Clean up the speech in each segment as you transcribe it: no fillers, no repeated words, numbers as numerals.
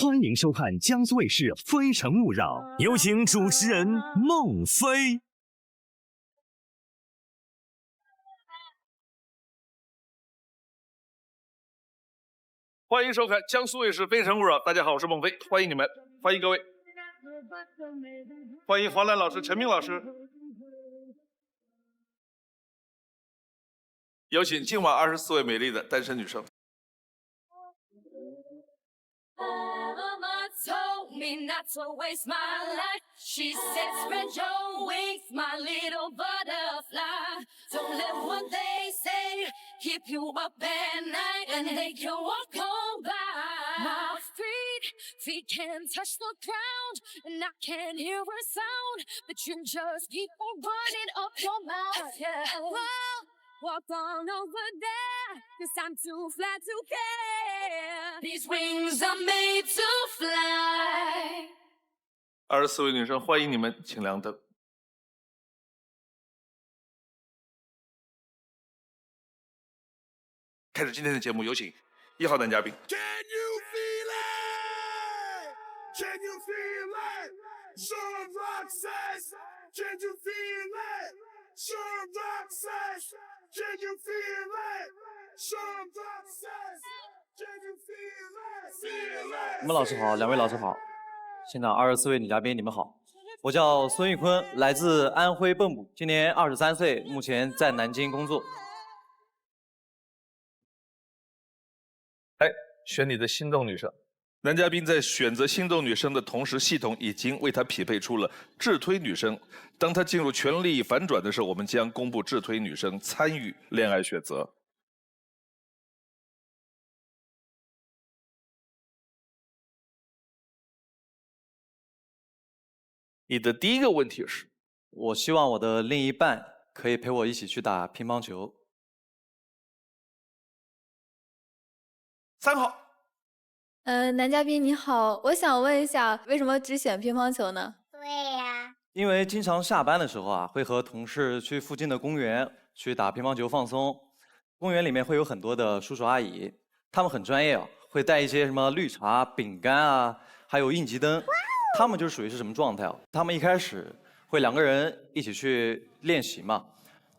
欢迎收看江苏卫视《非诚勿扰》，有请主持人孟非。欢迎收看江苏卫视《非诚勿扰》，大家好，我是孟非，欢迎你们，欢迎各位，欢迎黄澜老师、陈明老师，有请今晚24位美丽的单身女生。Told me not to waste my life. She said, spread your wings, my little butterfly. Don't let what they say keep you up at night and they can walk on by. My feet can't touch the ground and I can't hear a sound, but you just keep on running up your mouth. Yeah. Well, walk on over there, 'cause I'm too fly to care. These wings are made to fly. 24位女生，欢迎你们，请亮灯。开始今天的节目，有请1号男嘉宾。Can you feel it? Can you feel it? Sean Rock says, can you feel it? Sean Rock says, can you feel it? Sean Rock says, can you feel it? Feel it. 你们老师好，2位老师好，现场24位女嘉宾你们好，我叫孙玉坤，来自安徽蚌埠，今年23岁，目前在南京工作。来，选你的心动女生。男嘉宾在选择心动女生的同时，系统已经为他匹配出了智推女生。当他进入权力反转的时候，我们将公布智推女生参与恋爱选择。你的第一个问题是，我希望我的另一半可以陪我一起去打乒乓球。3号。男嘉宾你好，我想问一下，为什么只选乒乓球呢？对呀，因为经常下班的时候啊，会和同事去附近的公园去打乒乓球放松。公园里面会有很多的叔叔阿姨，他们很专业啊，会带一些什么绿茶、饼干啊，还有应急灯。他们就属于是什么状态啊？他们一开始会2个人一起去练习嘛，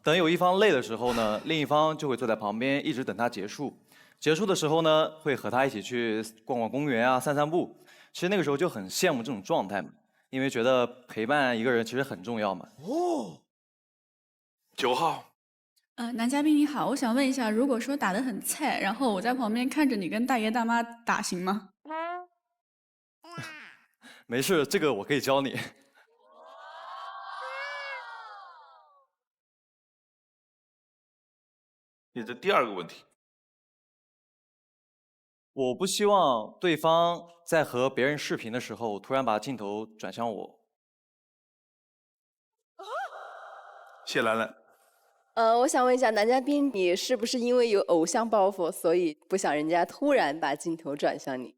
等有一方累的时候呢，另一方就会坐在旁边一直等他结束。结束的时候呢，会和他一起去逛逛公园啊，散散步。其实那个时候就很羡慕这种状态嘛，因为觉得陪伴一个人其实很重要嘛。哦，9号。男嘉宾你好，我想问一下，如果说打得很菜，然后我在旁边看着你跟大爷大妈打行吗？没事，这个我可以教你。你的第2个问题。我不希望对方在和别人视频的时候，突然把镜头转向我。谢兰兰。我想问一下男嘉宾，你是不是因为有偶像包袱，所以不想人家突然把镜头转向你？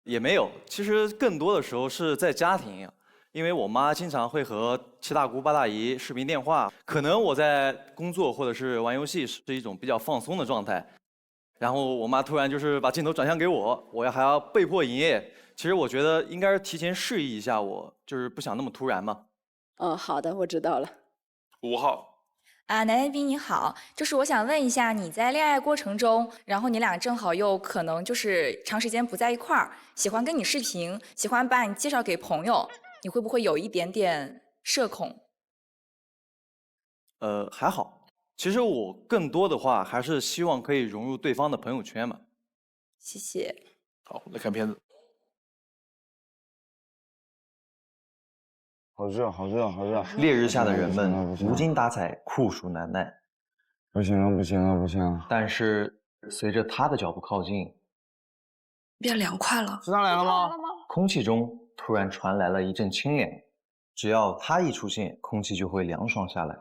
也没有，其实更多的时候是在家庭，因为我妈经常会和7大姑8大姨视频电话，可能我在工作或者是玩游戏是一种比较放松的状态，然后我妈突然就是把镜头转向给我，我还要被迫营业。其实我觉得应该是提前示意一下我，就是不想那么突然嘛。好的，我知道了。5号。男嘉宾你好，就是我想问一下，你在恋爱过程中，然后你俩正好又可能就是长时间不在一块儿，喜欢跟你视频，喜欢把你介绍给朋友，你会不会有一点点社恐？还好，其实我更多的话还是希望可以融入对方的朋友圈嘛。谢谢。好，来看片子。好热，好热，好热！烈日下的人们无精打采，酷暑难耐。不行了，不行了，不行了！但是随着他的脚步靠近，变凉快了。食堂来了吗？空气中突然传来了一阵清凉。只要他一出现，空气就会凉爽下来。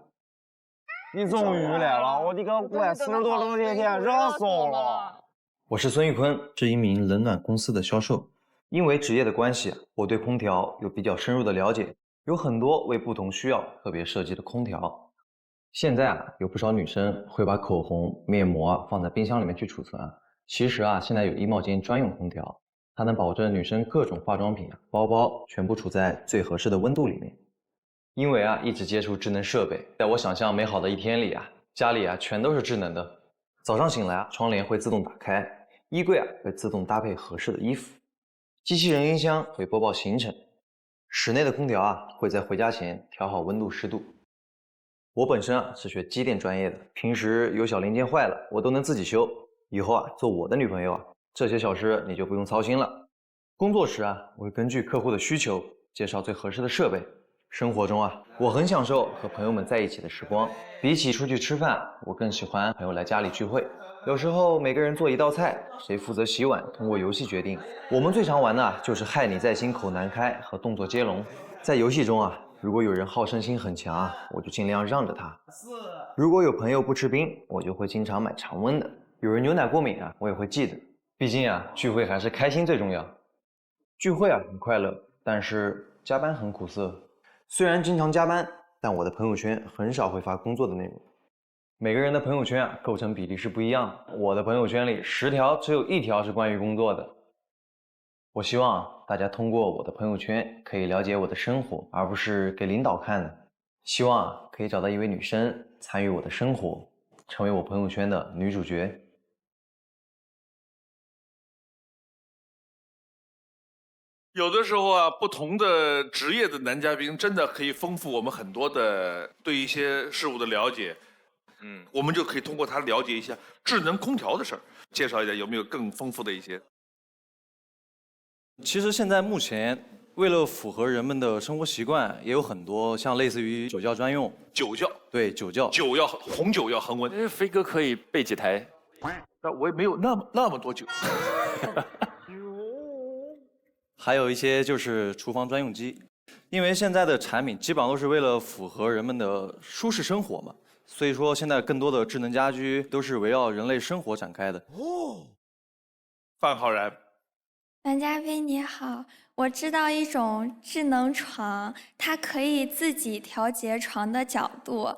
你终于来了！我的个乖，40多度天天，热死我了！我是孙玉坤，是一名冷暖公司的销售。因为职业的关系，我对空调有比较深入的了解。有很多为不同需要特别设计的空调。现在有不少女生会把口红、面膜放在冰箱里面去储存。其实现在有衣帽间专用空调，它能保证女生各种化妆品、包包全部处在最合适的温度里面。因为一直接触智能设备，在我想象美好的一天里家里全都是智能的。早上醒来窗帘会自动打开，衣柜会自动搭配合适的衣服，机器人音箱会播报行程，室内的空调会在回家前调好温度湿度。我本身是学机电专业的，平时有小零件坏了，我都能自己修。以后做我的女朋友这些小事你就不用操心了。工作时我会根据客户的需求介绍最合适的设备。生活中我很享受和朋友们在一起的时光，比起出去吃饭，我更喜欢朋友来家里聚会。有时候每个人做一道菜，谁负责洗碗，通过游戏决定。我们最常玩的就是害你在心口难开和动作接龙。在游戏中如果有人好胜心很强我就尽量让着他。如果有朋友不吃冰，我就会经常买常温的。有人牛奶过敏我也会记得。毕竟聚会还是开心最重要。聚会很快乐，但是加班很苦涩。虽然经常加班，但我的朋友圈很少会发工作的内容。每个人的朋友圈构成比例是不一样的，我的朋友圈里10条只有1条是关于工作的。我希望大家通过我的朋友圈可以了解我的生活，而不是给领导看的。希望可以找到一位女生参与我的生活，成为我朋友圈的女主角。有的时候不同的职业的男嘉宾真的可以丰富我们很多的对一些事物的了解。我们就可以通过他了解一下智能空调的事儿，介绍一下有没有更丰富的一些。其实现在目前为了符合人们的生活习惯，也有很多像类似于酒窖专用。酒窖？对，酒窖。红酒要恒温。因为飞哥可以备几台。那我也没有那么多酒。还有一些就是厨房专用机，因为现在的产品基本上都是为了符合人们的舒适生活嘛，所以说现在更多的智能家居都是围绕人类生活展开的。范浩然，男嘉宾你好，我知道一种智能床，它可以自己调节床的角度。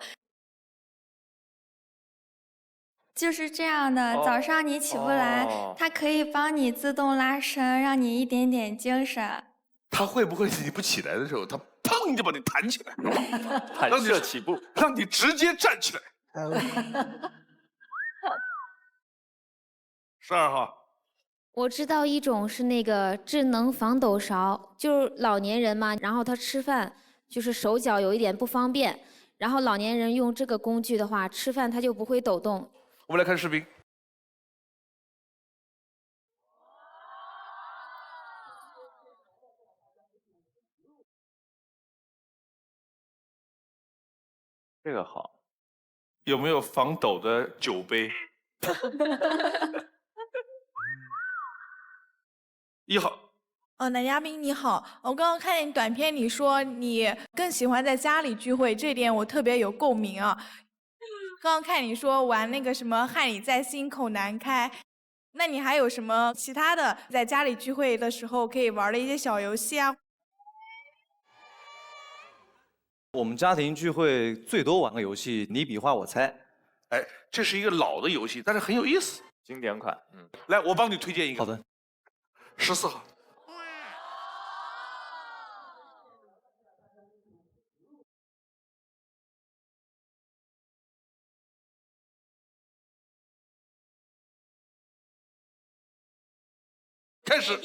就是这样的，早上你起不来，它可以帮你自动拉伸，让你一点点精神。它会不会你不起来的时候，它砰就把你弹起来，弹射起步，让你直接站起来？12号，我知道一种是那个智能防抖勺，就是老年人嘛，然后他吃饭就是手脚有一点不方便，然后老年人用这个工具的话，吃饭他就不会抖动。我们来看视频。这个好。有没有防抖的酒杯？1号。男嘉宾你好，我刚刚看见短片里说你更喜欢在家里聚会，这点我特别有共鸣啊。刚刚看你说玩那个什么害你在心口难开，那你还有什么其他的在家里聚会的时候可以玩的一些小游戏啊？我们家庭聚会最多玩个游戏，你比划我猜。哎，这是一个老的游戏，但是很有意思，经典款。来，我帮你推荐一个。好的。14号。开始。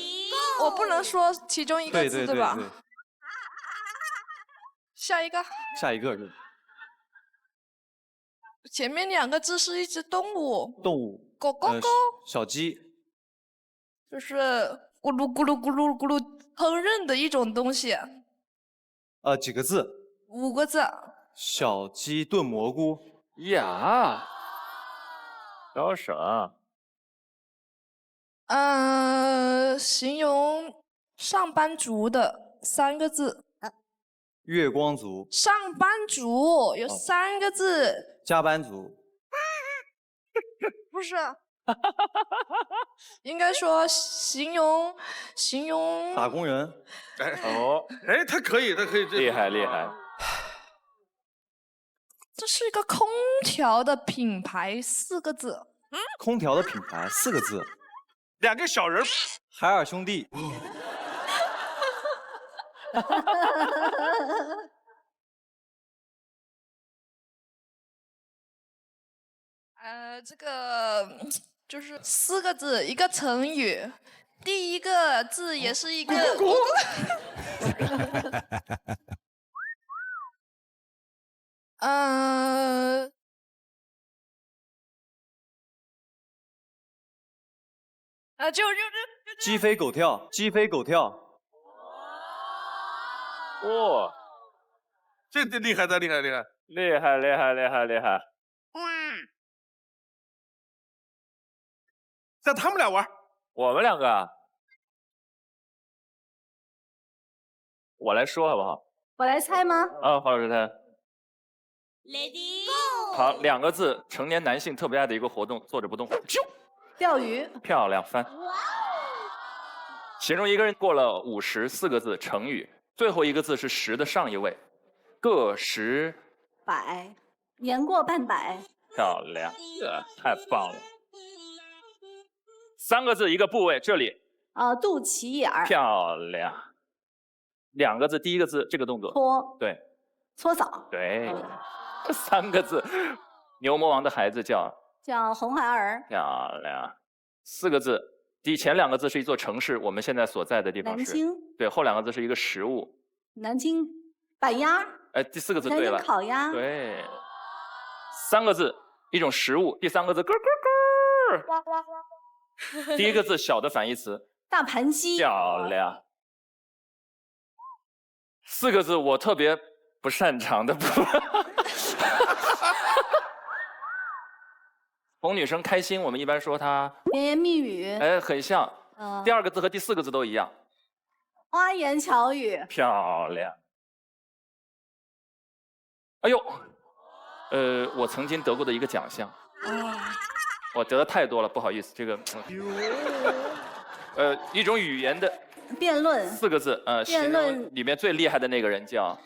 我不能说其中一个字，对吧？下一个。下一个是。前面2个字是一只动物。动物。狗狗狗。小鸡。就是咕噜咕噜咕噜咕噜烹饪的一种东西。几个字？5个字。小鸡炖蘑菇。呀，老省。形容上班族的3个字。月光族。上班族有3个字。加班族。不是。应该说形容打工人。哎，他可以，厉害厉害。这是一个空调的品牌，4个字。空调的品牌4个字。两个小人，海尔兄弟。这个就是4个字，一个成语，第一个字也是一个。鸡飞狗跳，鸡飞狗跳。哇，这厉害的厉害厉害厉害厉害厉害厉害！让他们俩玩，我们两个啊，我来说好不好？我来猜吗？啊，黄老师猜。 Lady 好，2个字，成年男性特别爱的一个活动，坐着不动。啾，钓鱼。漂亮翻。形容一个人过了50，4个字，成语。最后一个字是10的上一位，个十百，年过半百。漂亮，太棒了。3个字，一个部位，这里。肚脐眼儿。漂亮。2个字，第一个字这个动作。搓。对。搓澡。对。3个字，牛魔王的孩子叫红孩儿。漂亮。4个字，前2个字是一座城市，我们现在所在的地方是。南京。对，后2个字是一个食物。南京板鸭。第4个字对了。南京烤鸭。对。3个字，一种食物。第3个字咯咯咯。第1个字小的反义词。大盘鸡。漂亮。4个字我特别不擅长的部分。哄女生开心，我们一般说她甜言蜜语。哎，很像。第2个字和第4个字都一样。花言巧语。漂亮。哎呦，我曾经得过的一个奖项。我得的太多了，不好意思，这个。一种语言的。辩论。4个字，辩论里面最厉害的那个人叫。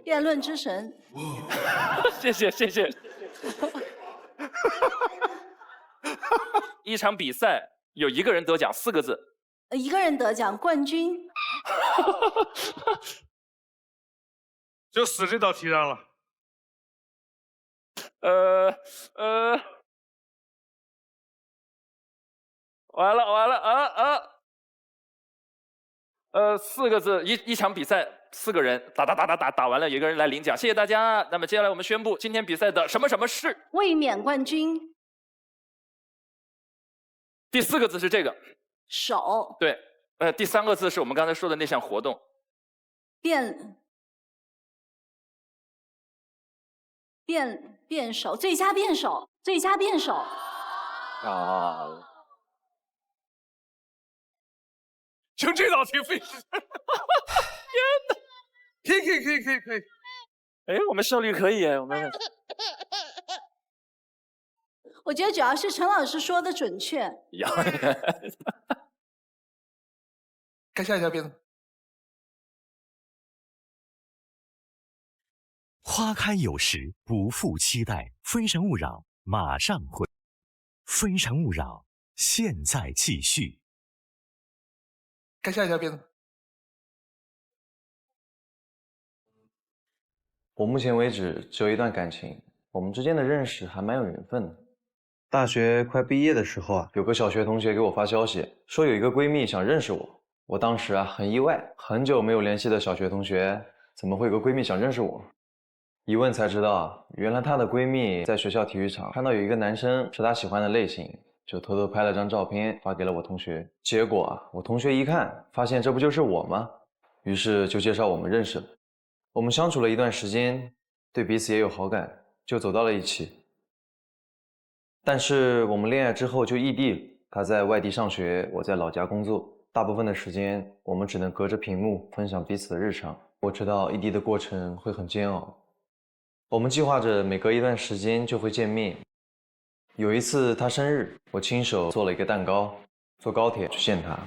辩论之神。谢谢谢谢。一场比赛有1个人得奖，4个字。1个人得奖，冠军。就死这道题上了。完了4个字，一场比赛，4个人打完了，有1个人来领奖，谢谢大家。那么接下来我们宣布今天比赛的什么什么是卫冕冠军。第4个字是这个手。对，第3个字是我们刚才说的那项活动。辩手，最佳辩手，最佳辩手。啊。就这道题费。天哪！可以。哎，我们效率可以哎，我们。我觉得主要是陈老师说的准确。该下一条片子。花开有时，不负期待。非诚勿扰，马上回。非诚勿扰，现在继续。该下一条片子。我目前为止只有一段感情，我们之间的认识还蛮有缘分的。大学快毕业的时候有个小学同学给我发消息，说有一个闺蜜想认识我。我当时很意外，很久没有联系的小学同学，怎么会有个闺蜜想认识我？一问才知道，原来她的闺蜜在学校体育场看到有一个男生是她喜欢的类型，就偷偷拍了张照片发给了我同学。结果我同学一看，发现这不就是我吗？于是就介绍我们认识了。我们相处了一段时间，对彼此也有好感，就走到了一起。但是我们恋爱之后就异地了，他在外地上学，我在老家工作，大部分的时间我们只能隔着屏幕分享彼此的日常。我知道异地的过程会很煎熬，我们计划着每隔一段时间就会见面。有一次他生日，我亲手做了一个蛋糕，坐高铁去见他。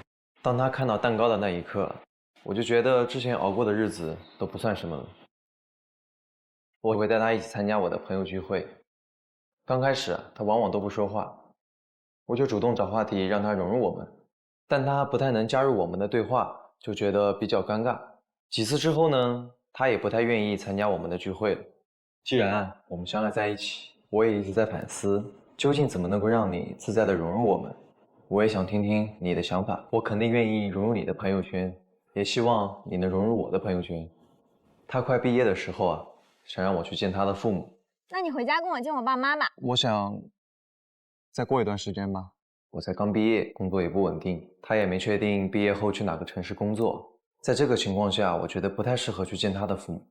当他看到蛋糕的那一刻，我就觉得之前熬过的日子都不算什么了。我会带他一起参加我的朋友聚会。刚开始他往往都不说话，我就主动找话题让他融入我们，但他不太能加入我们的对话，就觉得比较尴尬。几次之后呢，他也不太愿意参加我们的聚会了。既然我们相爱在一起，我也一直在反思，究竟怎么能够让你自在地融入我们。我也想听听你的想法，我肯定愿意融入你的朋友圈，也希望你能融入我的朋友圈。他快毕业的时候啊，想让我去见他的父母。那你回家跟我见我爸妈吧。我想再过一段时间吧。我才刚毕业，工作也不稳定，他也没确定毕业后去哪个城市工作。在这个情况下，我觉得不太适合去见他的父母。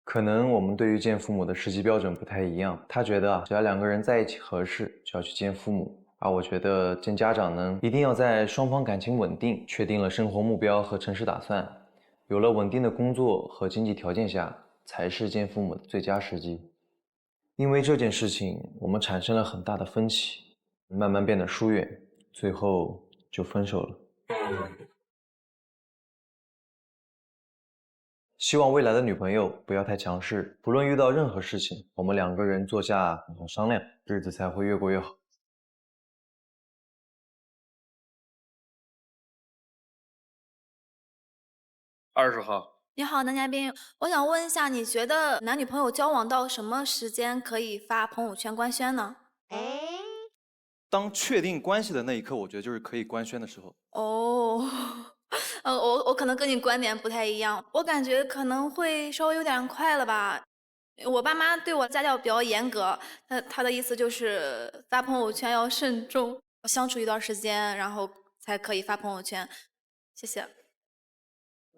可能我们对于见父母的实际标准不太一样。他觉得只要两个人在一起合适，就要去见父母。而我觉得见家长呢，一定要在双方感情稳定，确定了生活目标和城市打算，有了稳定的工作和经济条件下，才是见父母的最佳时机。因为这件事情，我们产生了很大的分歧，慢慢变得疏远，最后就分手了。希望未来的女朋友不要太强势，不论遇到任何事情，我们两个人坐下好好商量，日子才会越过越好。20号，你好，男嘉宾，我想问一下，你觉得男女朋友交往到什么时间可以发朋友圈官宣呢？当确定关系的那一刻，我觉得就是可以官宣的时候。哦，我可能跟你观点不太一样，我感觉可能会稍微有点快了吧。我爸妈对我家教比较严格，他的意思就是发朋友圈要慎重，相处一段时间，然后才可以发朋友圈。谢谢。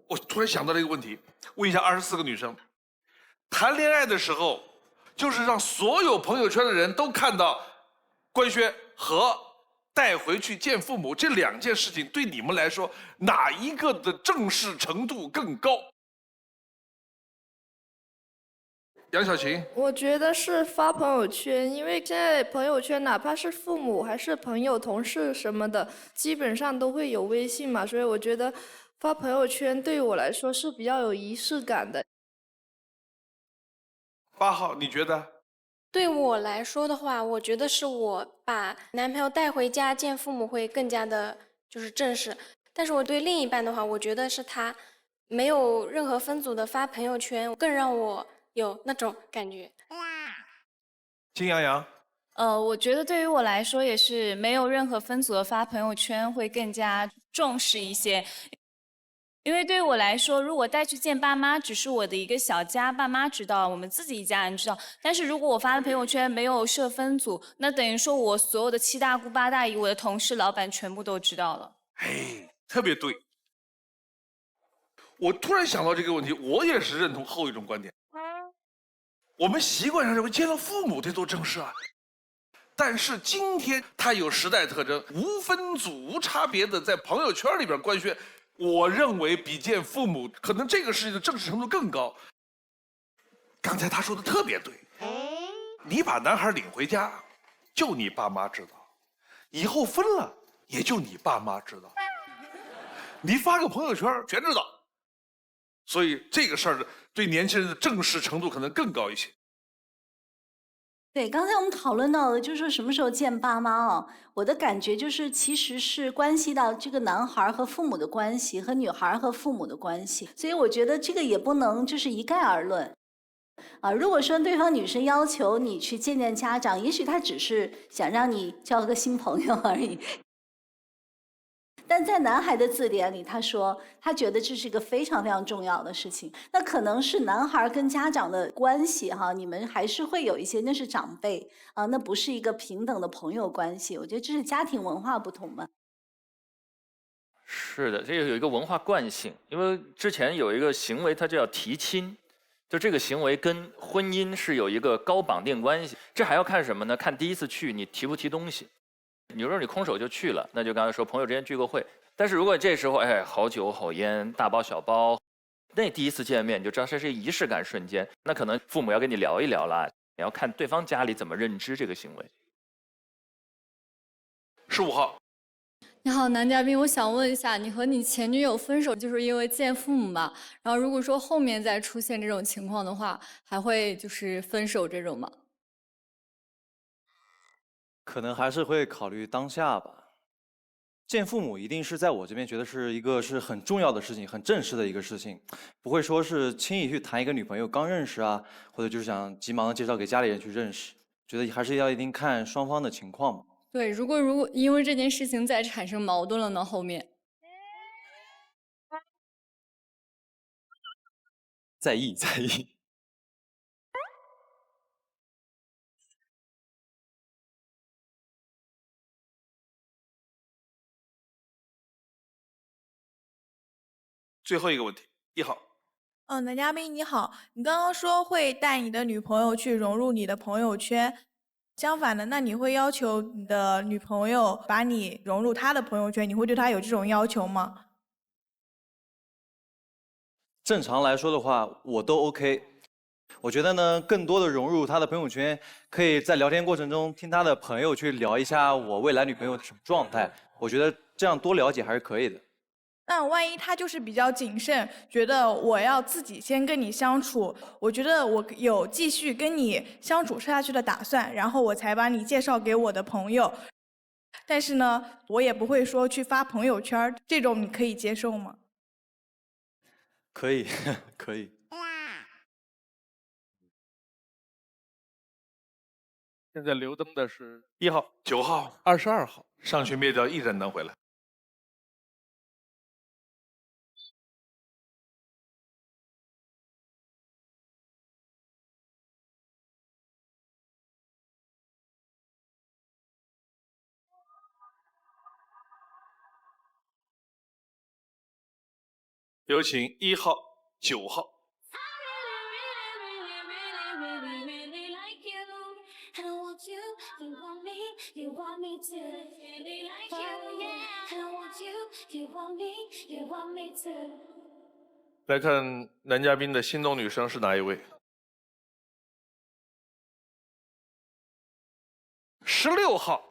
我突然想到了一个问题，问一下24个女生，谈恋爱的时候，就是让所有朋友圈的人都看到官宣和带回去见父母这两件事情，对你们来说哪一个的正式程度更高？杨晓琴，我觉得是发朋友圈，因为现在朋友圈哪怕是父母还是朋友、同事什么的，基本上都会有微信嘛，所以我觉得发朋友圈对于我来说是比较有仪式感的。8号，你觉得？对我来说的话，我觉得是我把男朋友带回家见父母会更加的就是正式，但是我对另一半的话，我觉得是他没有任何分组的发朋友圈，更让我有那种感觉。金阳阳，我觉得对于我来说也是没有任何分组的发朋友圈会更加重视一些。因为对于我来说，如果带去见爸妈，只是我的一个小家，爸妈知道，我们自己一家人知道。但是如果我发的朋友圈没有设分组，那等于说我所有的7大姑8大姨、我的同事、老板全部都知道了。哎，特别对。我突然想到这个问题，我也是认同后一种观点。我们习惯上认为见了父母得多正式啊，但是今天它有时代特征，无分组、无差别的在朋友圈里边官宣。我认为比见父母可能这个事情的正式程度更高。刚才他说的特别对，你把男孩领回家，就你爸妈知道，以后分了也就你爸妈知道，你发个朋友圈全知道，所以这个事儿对年轻人的正式程度可能更高一些。对，刚才我们讨论到的就是说什么时候见爸妈哦，我的感觉就是其实是关系到这个男孩和父母的关系和女孩和父母的关系，所以我觉得这个也不能就是一概而论。如果说对方女生要求你去见见家长，也许她只是想让你交个新朋友而已。但在男孩的字典里，他说他觉得这是一个非常非常重要的事情。那可能是男孩跟家长的关系哈，你们还是会有一些，那是长辈啊，那不是一个平等的朋友关系。我觉得这是家庭文化不同嘛。是的，这个有一个文化惯性，因为之前有一个行为，它叫提亲，就这个行为跟婚姻是有一个高绑定关系。这还要看什么呢？看第一次去你提不提东西。你说你空手就去了，那就刚才说朋友之间聚个会。但是如果这时候好酒好烟，大包小包，那第一次见面你就知道这是仪式感瞬间，那可能父母要跟你聊一聊啦，你要看对方家里怎么认知这个行为。15号，你好，男嘉宾，我想问一下，你和你前女友分手就是因为见父母嘛？然后如果说后面再出现这种情况的话，还会就是分手这种吗？可能还是会考虑当下吧。见父母一定是在我这边觉得是一个很重要的事情，很正式的一个事情，不会说是轻易去谈一个女朋友刚认识啊，或者就是想急忙的介绍给家里人去认识，觉得还是要一定看双方的情况嘛。对，如果因为这件事情再产生矛盾了呢？后面在意。最后一个问题，1号。男嘉宾你好，你刚刚说会带你的女朋友去融入你的朋友圈，相反的，那你会要求你的女朋友把你融入她的朋友圈，你会对她有这种要求吗？正常来说的话，我都 OK。我觉得呢，更多的融入他的朋友圈，可以在聊天过程中听他的朋友去聊一下我未来女朋友的什么状态。我觉得这样多了解还是可以的。那万一他就是比较谨慎，觉得我要自己先跟你相处，我觉得我有继续跟你相处下去的打算，然后我才把你介绍给我的朋友。但是呢，我也不会说去发朋友圈，这种你可以接受吗？可以，可以。现在留灯的是1号、 9号、 22号。上去灭掉1人能回来。有请1号、9号。来看男嘉宾的心动女生是哪一位？16号。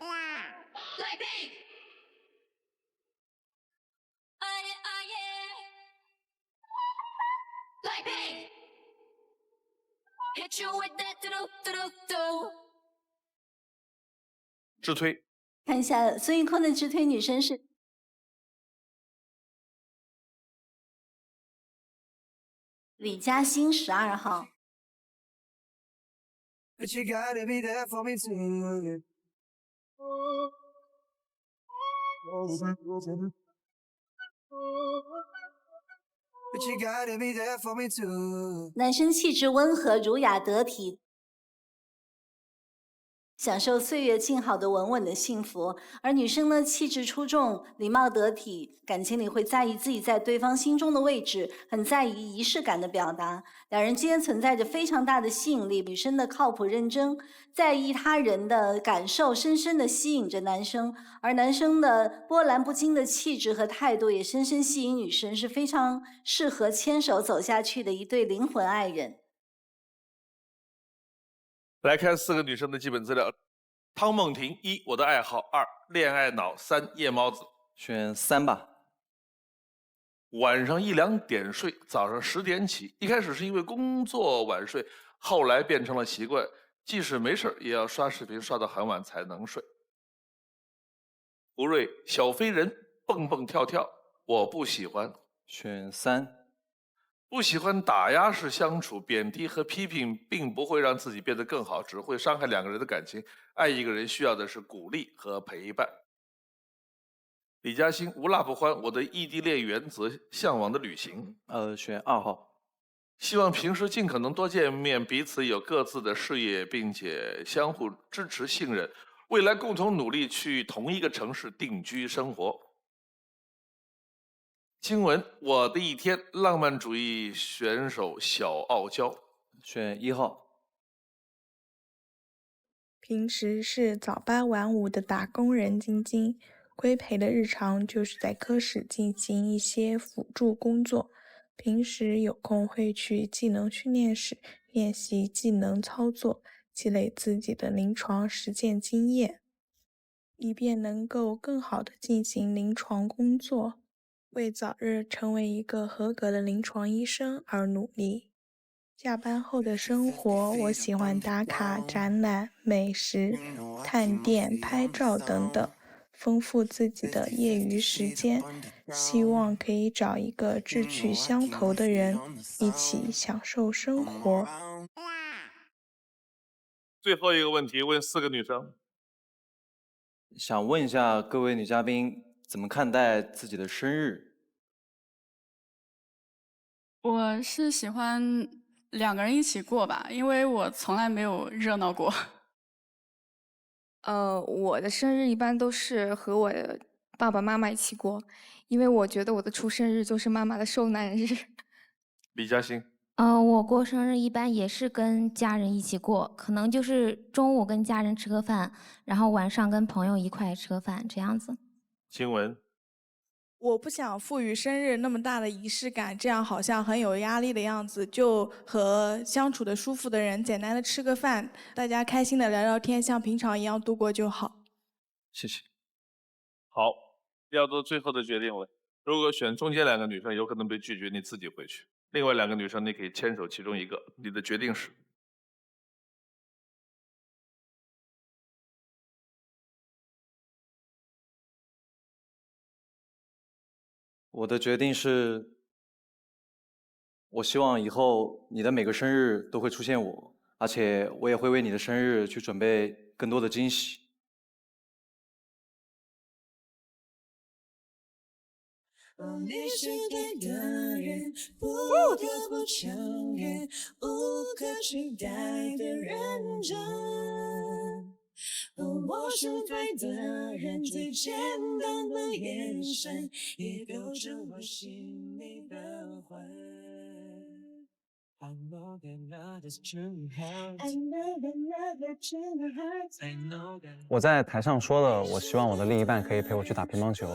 直推。看一下孙悟空的直推女生是李嘉欣12号。男生气质温和、儒雅得体，享受岁月静好的稳稳的幸福，而女生呢，气质出众，礼貌得体，感情里会在意自己在对方心中的位置，很在意仪式感的表达。两人之间存在着非常大的吸引力，女生的靠谱认真，在意他人的感受，深深的吸引着男生，而男生的波澜不惊的气质和态度也深深吸引女生，是非常适合牵手走下去的一对灵魂爱人。来看4个女生的基本资料：汤梦婷1，我的爱好2，恋爱脑3，夜猫子。选3吧。晚上1、2点睡，早上10点起。一开始是因为工作晚睡，后来变成了习惯，即使没事也要刷视频刷到很晚才能睡。吴瑞小飞人蹦蹦跳跳，我不喜欢。选3。不喜欢打压式相处，贬低和批评并不会让自己变得更好，只会伤害2个人的感情。爱一个人需要的是鼓励和陪伴。李嘉欣无辣不欢，我的异地恋原则，向往的旅行。选2号。希望平时尽可能多见面，彼此有各自的事业，并且相互支持信任，未来共同努力去同一个城市定居生活。经文，我的一天，浪漫主义选手小傲娇。选1号。平时是早8晚5的打工人晶晶，规培的日常就是在科室进行一些辅助工作，平时有空会去技能训练室练习技能操作，积累自己的临床实践经验，以便能够更好地进行临床工作，为早日成为一个合格的临床医生而努力。下班后的生活，我喜欢打卡、展览、美食、探店、拍照等等，丰富自己的业余时间。希望可以找一个志趣相投的人，一起享受生活。最后一个问题，问4个女生。想问一下各位女嘉宾，怎么看待自己的生日？我是喜欢2个人一起过吧，因为我从来没有热闹过。我的生日一般都是和我的爸爸妈妈一起过，因为我觉得我的出生日就是妈妈的受难日。李嘉欣。我过生日一般也是跟家人一起过，可能就是中午跟家人吃个饭，然后晚上跟朋友一块吃个饭这样子。晴雯。我不想赋予生日那么大的仪式感，这样好像很有压力的样子，就和相处的舒服的人简单的吃个饭，大家开心的聊聊天，像平常一样度过就好。谢谢。好，要做最后的决定了。如果选中间2个女生，有可能被拒绝，你自己回去。另外2个女生，你可以牵手其中一个。你的决定是？我的决定是，我希望以后你的每个生日都会出现我，而且我也会为你的生日去准备更多的惊喜。你是对的人，不得不承认，无可取代的认真。我是对的人，最简单的眼神，也勾着我心里的魂。I know that love is true heart. I know that love is true heart. I know that. 我在台上说了，我希望我的另一半可以陪我去打乒乓球。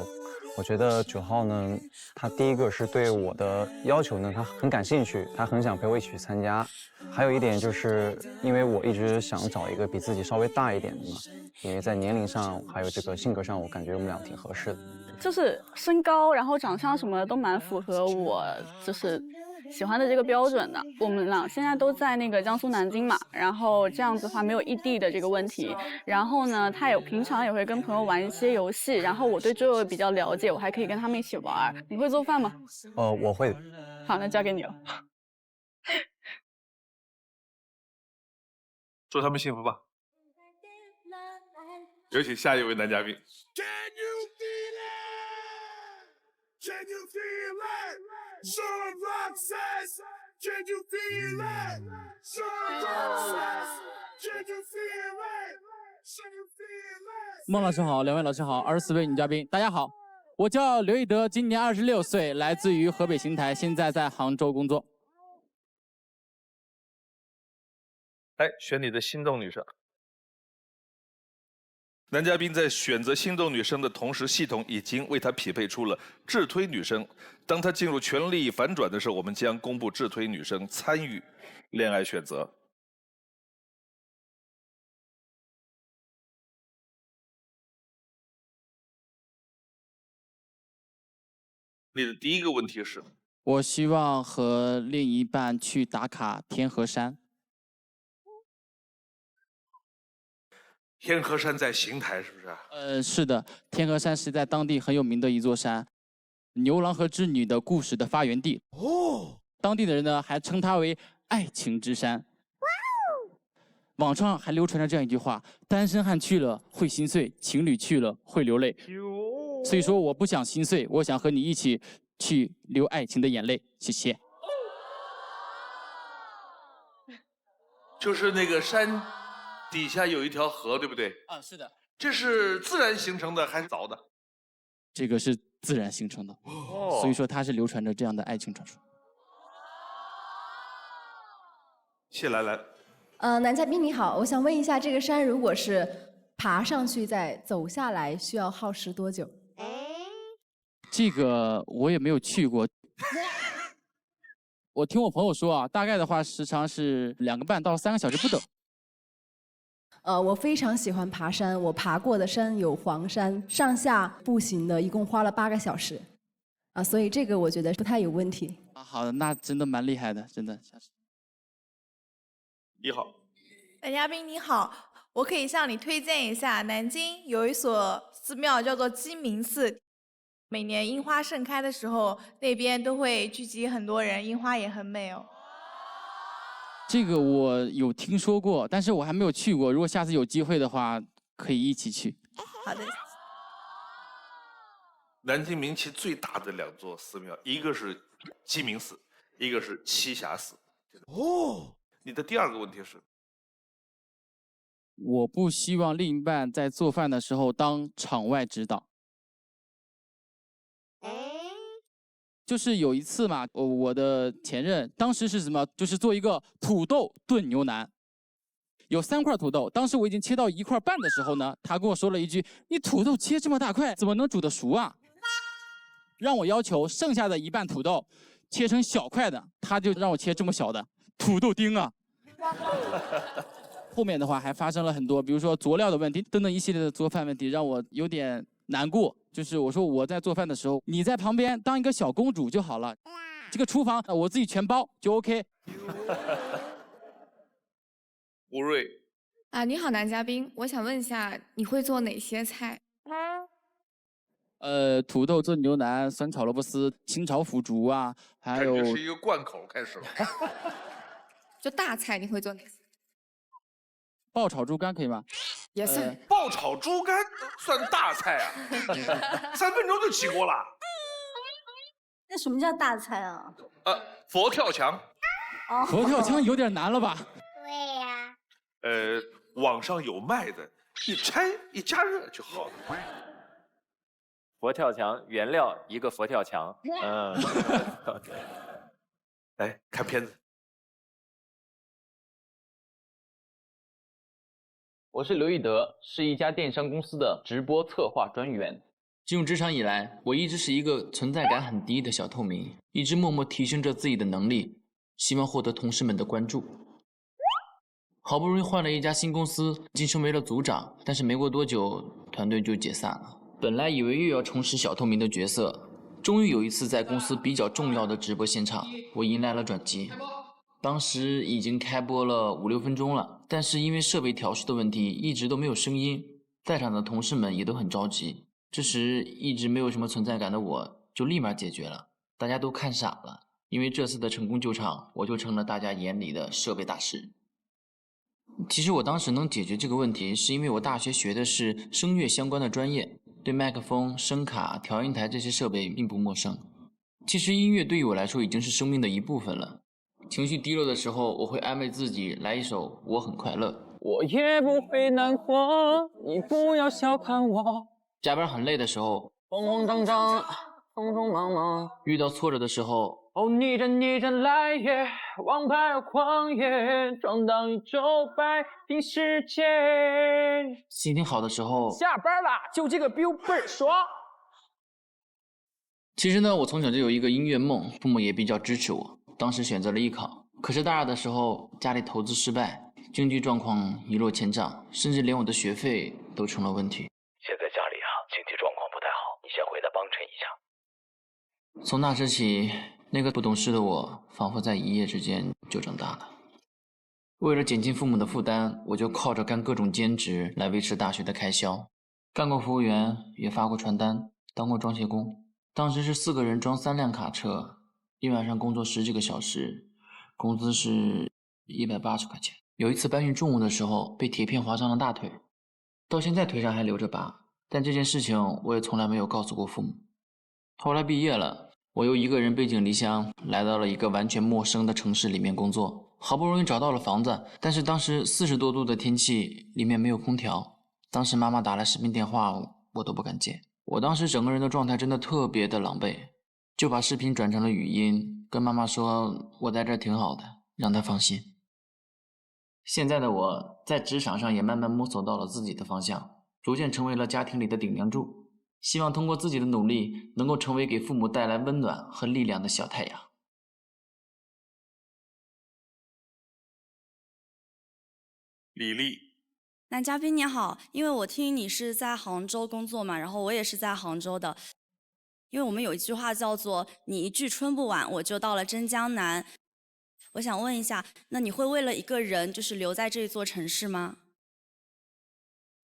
我觉得9号呢，他第一个是对我的要求呢，他很感兴趣，他很想陪我一起去参加。还有一点就是，因为我一直想找一个比自己稍微大一点的嘛，因为在年龄上还有这个性格上，我感觉我们俩挺合适的。就是身高，然后长相什么的都蛮符合我就是喜欢的这个标准的。我们俩现在都在那个江苏南京嘛，然后这样子的话没有异地的这个问题。然后呢，他平常也会跟朋友玩一些游戏，然后我对桌游比较了解，我还可以跟他们一起玩。你会做饭吗？我会。好，那交给你了。祝他们幸福吧。有请下一位男嘉宾。Can you feel it? Sean Rock says, can you feel it? Sean Rock says, can you feel it? Can you feel it? 孟老师好，2位老师好，24位女嘉宾，大家好，我叫刘一德，今年26岁，来自于河北邢台，现在在杭州工作。来，选你的心动女生。男嘉宾在选择心动女生的同时，系统已经为他匹配出了智推女生。当他进入权力反转的时候，我们将公布智推女生参与恋爱选择。你的第一个问题是？我希望和另一半去打卡天河山。天河山在邢台，是不是？是的，天河山是在当地很有名的一座山，牛郎和织女的故事的发源地。哦，当地的人呢还称它为爱情之山。网上还流传着这样一句话：单身汉去了会心碎，情侣去了会流泪。所以说我不想心碎，我想和你一起去流爱情的眼泪。谢谢。就是那个山底下有一条河，对不对？啊，是的。这是自然形成的还是凿的？这个是自然形成的，所以说它是流传着这样的爱情传说。谢来来。男嘉宾你好，我想问一下，这个山如果是爬上去再走下来，需要耗时多久？这个我也没有去过。我听我朋友说啊，大概的话时长是2个半到3个小时不等。我非常喜欢爬山，我爬过的山有黄山，上下步行的，一共花了8个小时，所以这个我觉得不太有问题。好的，那真的蛮厉害的，真的。1号。男嘉宾你好，我可以向你推荐一下，南京有一所寺庙叫做鸡鸣寺，每年樱花盛开的时候，那边都会聚集很多人，樱花也很美哦。这个我有听说过，但是我还没有去过。如果下次有机会的话，可以一起去。好的。南京名气最大的2座寺庙，一个是鸡鸣寺，一个是栖霞寺。哦，你的第2个问题是？我不希望另一半在做饭的时候当场外指导。就是有一次嘛，我的前任当时是什么？就是做一个土豆炖牛腩，有3块土豆，当时我已经切到1块半的时候呢，他跟我说了一句：“你土豆切这么大块，怎么能煮得熟啊？”让我要求剩下的1半土豆切成小块的，他就让我切这么小的土豆丁啊。后面的话还发生了很多，比如说佐料的问题等等一系列的做饭问题，让我有点难过。就是我说我在做饭的时候，你在旁边当一个小公主就好了，这个厨房我自己全包就 OK。吴瑞啊，你好，男嘉宾，我想问一下，你会做哪些菜？土豆炖牛腩、酸炒萝卜丝、清炒腐竹啊，还有感觉是一个贯口开始了。就大菜你会做哪些？爆炒猪肝可以吗？也算。爆炒猪肝算大菜啊？3分钟就起锅了。那什么叫大菜啊？佛跳墙。哦佛跳墙有点难了吧？对呀。网上有卖的，一拆一加热就好了。佛跳墙原料一个佛跳墙，来看片子。我是刘义德，是一家电商公司的直播策划专员。进入职场以来，我一直是一个存在感很低的小透明，一直默默提升着自己的能力，希望获得同事们的关注。好不容易换了一家新公司，晋升为了组长，但是没过多久，团队就解散了。本来以为又要重拾小透明的角色，终于有一次在公司比较重要的直播现场，我迎来了转机。当时已经开播了5、6分钟了，但是因为设备调试的问题，一直都没有声音，在场的同事们也都很着急。这时一直没有什么存在感的我，就立马解决了，大家都看傻了。因为这次的成功救场，我就成了大家眼里的设备大师。其实我当时能解决这个问题，是因为我大学学的是声乐相关的专业，对麦克风、声卡、调音台这些设备并不陌生。其实音乐对于我来说已经是生命的一部分了。情绪低落的时候，我会安慰自己来一首《我很快乐》。我也不会难过，你不要小看我。加班很累的时候，慌慌张张，匆匆忙忙。遇到挫折的时候，哦，逆战来也，王牌狂野，闯荡宇宙，摆平世界。心情好的时候，下班了，就这个 biu 倍儿爽。其实呢，我从小就有一个音乐梦，父母也比较支持我。当时选择了艺考，可是大2的时候家里投资失败，经济状况一落千丈，甚至连我的学费都成了问题。现在家里经济状况不太好，你先回来帮衬一下。从那时起，那个不懂事的我仿佛在一夜之间就长大了。为了减轻父母的负担，我就靠着干各种兼职来维持大学的开销，干过服务员，也发过传单，当过装卸工。当时是4个人装3辆卡车，一晚上工作10几个小时，工资是180块钱。有一次搬运重物的时候，被铁片划伤了大腿，到现在腿上还留着疤，但这件事情我也从来没有告诉过父母。后来毕业了，我又一个人背井离乡，来到了一个完全陌生的城市里面工作。好不容易找到了房子，但是当时40多度的天气，里面没有空调。当时妈妈打来视频电话，我都不敢接。我当时整个人的状态真的特别的狼狈，就把视频转成了语音，跟妈妈说我在这儿挺好的，让她放心。现在的我在职场上也慢慢摸索到了自己的方向，逐渐成为了家庭里的顶梁柱，希望通过自己的努力，能够成为给父母带来温暖和力量的小太阳。李丽，男嘉宾你好，因为我听你是在杭州工作嘛，然后我也是在杭州的。因为我们有一句话叫做"你一句春不晚，我就到了真江南"。我想问一下，那你会为了一个人就是留在这座城市吗？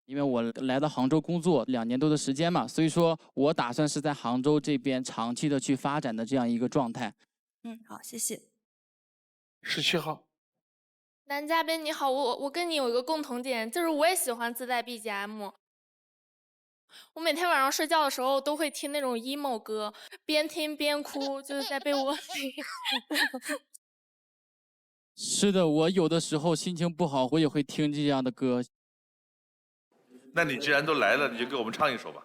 因为我来到杭州工作2年多的时间嘛，所以说我打算是在杭州这边长期的去发展的这样一个状态。好，谢谢。17号，男嘉宾你好，我跟你有一个共同点，就是我也喜欢自带 BGM。我每天晚上睡觉的时候都会听那种 emo 歌，边听边哭，就是在被窝里。是的，我有的时候心情不好，我也会听这样的歌。那你既然都来了，你就给我们唱一首吧。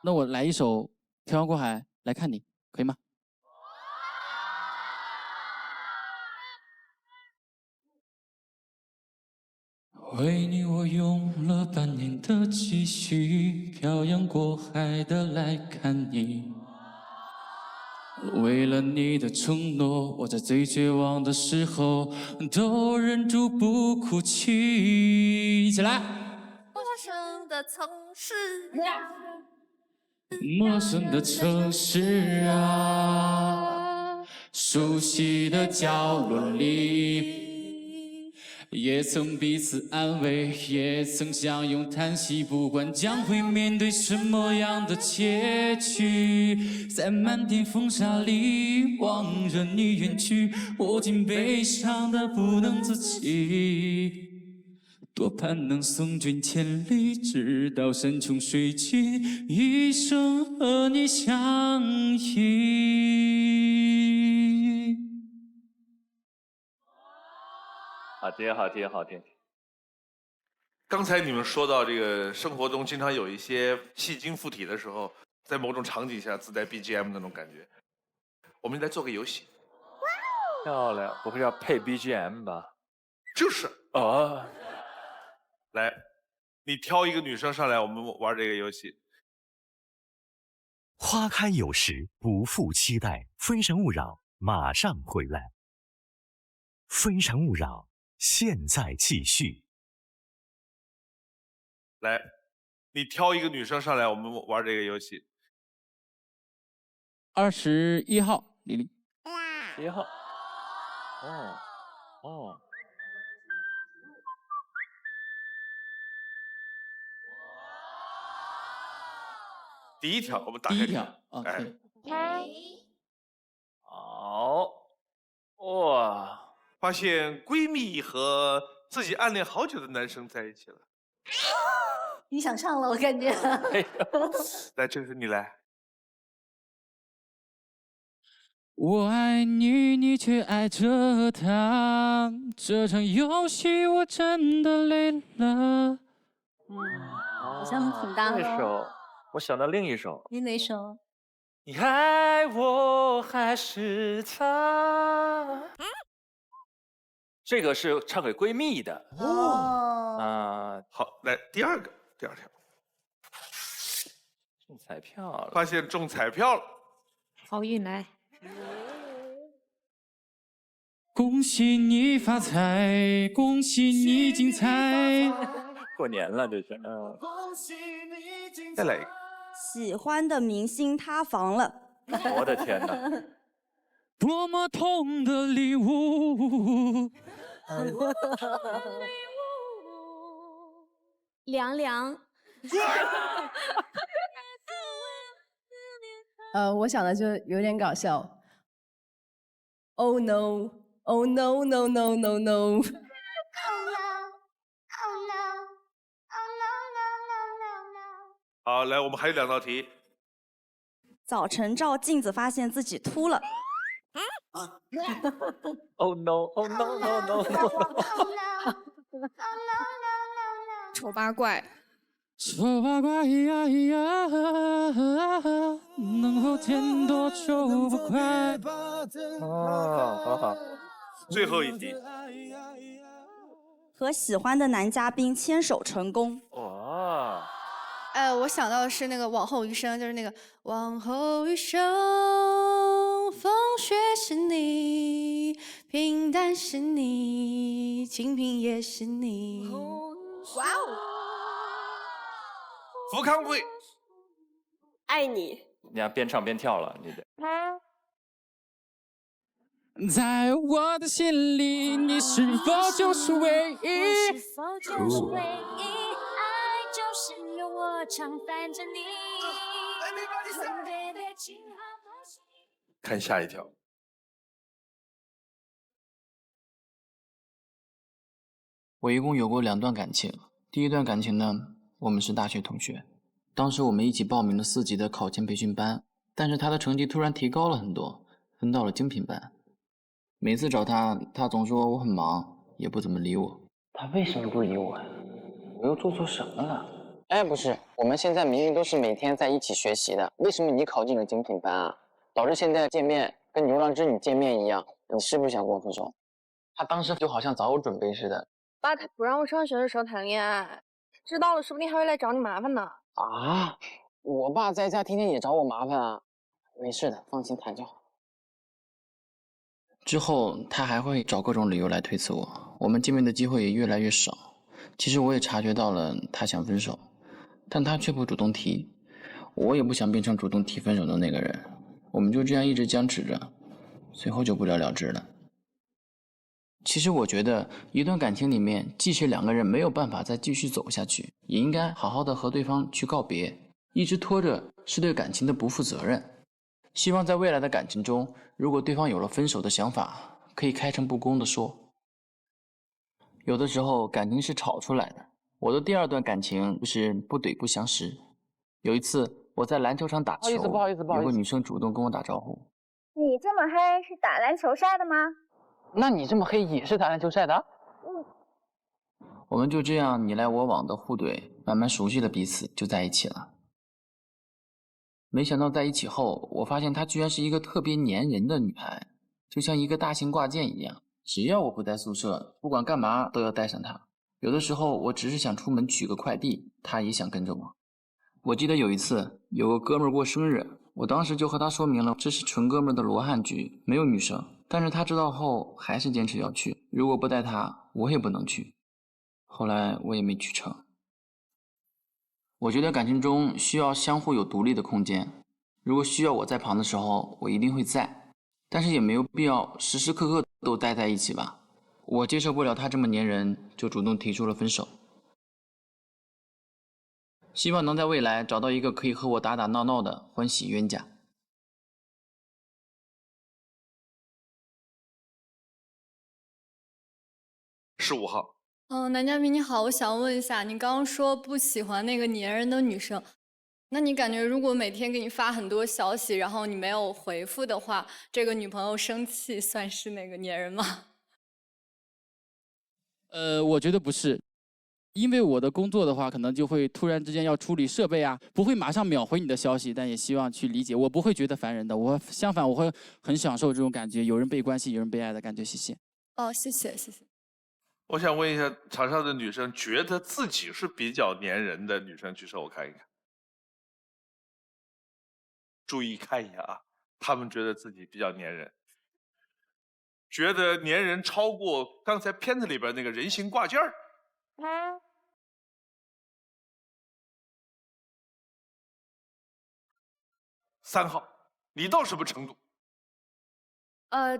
那我来一首《漂洋过海来看你》，可以吗？为你我用了半年的积蓄，漂洋过海的来看你。为了你的承诺，我在最绝望的时候都忍住不哭泣。一起来。陌生的城市陌生的城市啊，熟悉的角落里，也曾彼此安慰，也曾相拥叹息，不管将会面对什么样的结局，在漫天风沙里望着你远去，我竟悲伤的不能自己。多盼能送君千里，直到山穷水尽，一生和你相依。好听，好听，好听。刚才你们说到这个生活中经常有一些戏精附体的时候，在某种场景下自带 BGM 那种感觉。我们来做个游戏。漂亮，不会要配 BGM 吧？就是哦。来，你挑一个女生上来，我们玩这个游戏。花开有时，不负期待。非诚勿扰，马上回来。非诚勿扰，现在继续。来，你挑一个女生上来，我们玩这个游戏。21号，李丽。1号。哦。第一条，我们打开。第一条，哎。好。哇。发现闺蜜和自己暗恋好久的男生在一起了。你想上了，我感觉。来，这是你来。我爱你，你却爱着他，这场游戏我真的累了。好像挺搭的。这首我想到另一首。你哪首？你爱我还是他？这个是唱给闺蜜的。好，来第二条。中彩票了。发现中彩票了。好运来。恭喜你发财，恭喜你精彩。过年了，这是。再来一个。喜欢的明星塌房了。我的天哪！多么痛的礼物。凉凉。我想的就有点搞笑。Oh no! Oh no no no no no! 好，来，我们还有2道题。早晨照镜子发现自己秃了。Oh no! Oh no! No no no! 丑八怪。丑八怪呀呀，能否天多就不快。好。最后一题。和喜欢的男嘉宾牵手成功。哇。我想到的是那个往后余生，就是那个往后余生，风雪是你，平淡是你，清贫也是你。哇哦！福康会，爱你。你要边唱边跳了，你得。在我的心里，你是否就是唯一？是否就是唯一？爱就是有我常伴着你。看下一条。我一共有过2段感情。第一段感情呢，我们是大学同学，当时我们一起报名了4级的考前培训班，但是他的成绩突然提高了很多，分到了精品班。每次找他，他总说我很忙，也不怎么理我。他为什么不理我呀？我又做错什么了？哎，不是，我们现在明明都是每天在一起学习的，为什么你考进了精品班啊？导致现在见面跟牛郎织女见面一样，你是不是想跟我分手？他当时就好像早有准备似的。爸，他不让我上学的时候谈恋爱，知道了说不定还会来找你麻烦呢。啊，我爸在家天天也找我麻烦啊。没事的，放心谈就好。之后他还会找各种理由来推辞我，我们见面的机会也越来越少。其实我也察觉到了他想分手，但他却不主动提，我也不想变成主动提分手的那个人。我们就这样一直僵持着，最后就不了了之了。其实我觉得一段感情里面，即使2个人没有办法再继续走下去，也应该好好的和对方去告别，一直拖着是对感情的不负责任。希望在未来的感情中，如果对方有了分手的想法，可以开诚布公的说。有的时候感情是吵出来的。我的第2段感情就是不怼不相识。有一次我在篮球场打球，不好意思，有个女生主动跟我打招呼。你这么黑是打篮球晒的吗？那你这么黑也是打篮球晒的？我们就这样你来我往的互怼，慢慢熟悉了彼此，就在一起了。没想到在一起后，我发现她居然是一个特别粘人的女孩，就像一个大型挂件一样，只要我不在宿舍，不管干嘛都要带上她。有的时候我只是想出门取个快递，她也想跟着我。我记得有一次有个哥们儿过生日，我当时就和他说明了这是纯哥们儿的罗汉局，没有女生，但是他知道后还是坚持要去，如果不带他我也不能去。后来我也没去成。我觉得感情中需要相互有独立的空间，如果需要我在旁的时候，我一定会在，但是也没有必要时时刻刻都待在一起吧。我接受不了他这么粘人，就主动提出了分手。希望能在未来找到一个可以和我打打闹闹的欢喜冤家。15号。男嘉宾你好，我想问一下，你刚刚说不喜欢那个粘人的女生，那你感觉如果每天给你发很多消息，然后你没有回复的话，这个女朋友生气算是那个粘人吗？我觉得不是，因为我的工作的话，可能就会突然之间要处理设备啊，不会马上秒回你的消息，但也希望去理解，我不会觉得烦人的，我相反我会很享受这种感觉，有人被关心，有人被爱的感觉。谢谢。哦，谢谢谢谢。我想问一下，场上的女生觉得自己是比较粘人的女生举手，我看一看。注意看一下啊，她们觉得自己比较粘人，觉得粘人超过刚才片子里边那个人形挂件儿。3号，你到什么程度？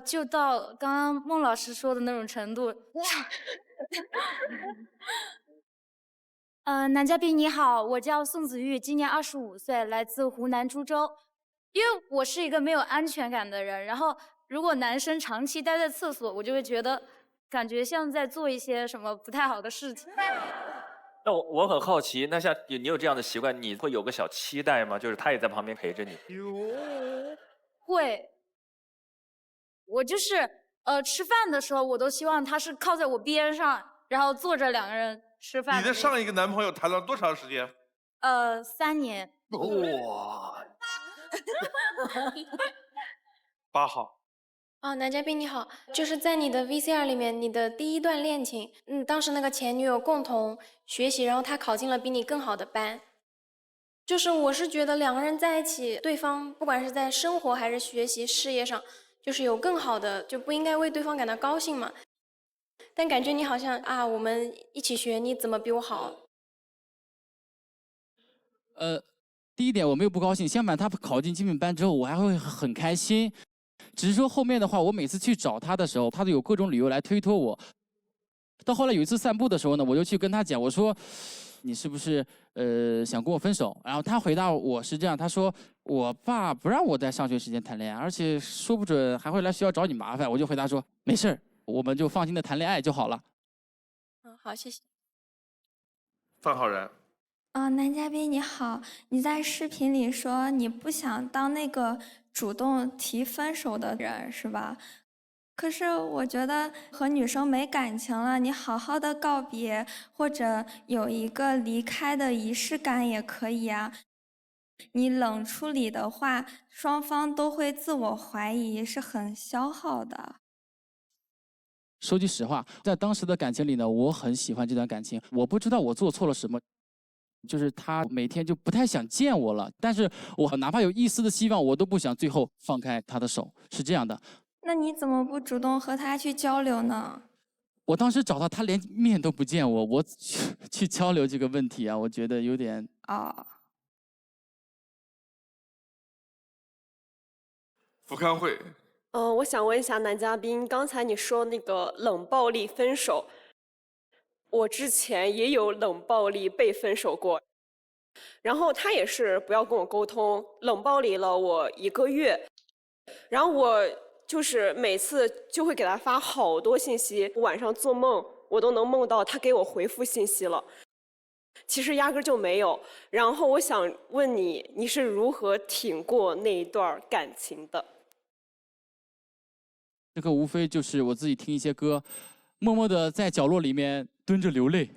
就到刚刚孟老师说的那种程度。男嘉宾你好，我叫宋子玉，今年25岁，来自湖南株洲。因为我是一个没有安全感的人，然后如果男生长期待在厕所，我就会觉得感觉像在做一些什么不太好的事情。那我很好奇，那像你有这样的习惯，你会有个小期待吗？就是他也在旁边陪着你。会。我就是吃饭的时候，我都希望他是靠在我边上，然后坐着2个人吃饭。你的上一个男朋友谈了多长时间？3年。哇！8号。男嘉宾你好，就是在你的 VCR 里面，你的第1段恋情，当时那个前女友共同学习，然后她考进了比你更好的班。就是我是觉得2个人在一起，对方不管是在生活还是学习事业上，就是有更好的，就不应该为对方感到高兴嘛。但感觉你好像啊，我们一起学，你怎么比我好？第一点我没有不高兴，相反他考进精品班之后，我还会很开心。只是说后面的话，我每次去找他的时候，他都有各种理由来推脱我。到后来有一次散步的时候呢，我就去跟他讲，我说你是不是想跟我分手？然后他回答我是这样，他说我爸不让我在上学时间谈恋爱，而且说不准还会来学校找你麻烦。我就回答说没事儿，我们就放心的谈恋爱就好了。好，谢谢。范浩然。男嘉宾你好，你在视频里说你不想当那个主动提分手的人，是吧？可是我觉得和女生没感情了，你好好的告别，或者有一个离开的仪式感也可以啊。你冷处理的话，双方都会自我怀疑，是很消耗的。说句实话，在当时的感情里呢，我很喜欢这段感情，我不知道我做错了什么。就是他每天就不太想见我了，但是我哪怕有一丝的希望，我都不想最后放开他的手，是这样的。那你怎么不主动和他去交流呢？我当时找他，他连面都不见我，我去交流这个问题啊，我觉得有点傅康慧。我想问一下男嘉宾，刚才你说那个冷暴力分手。我之前也有冷暴力被分手过，然后他也是不要跟我沟通，冷暴力了我1个月，然后我就是每次就会给他发好多信息，晚上做梦我都能梦到他给我回复信息了，其实压根就没有。然后我想问你，你是如何挺过那一段感情的？这个无非就是我自己听一些歌，默默的在角落里面蹲着流泪。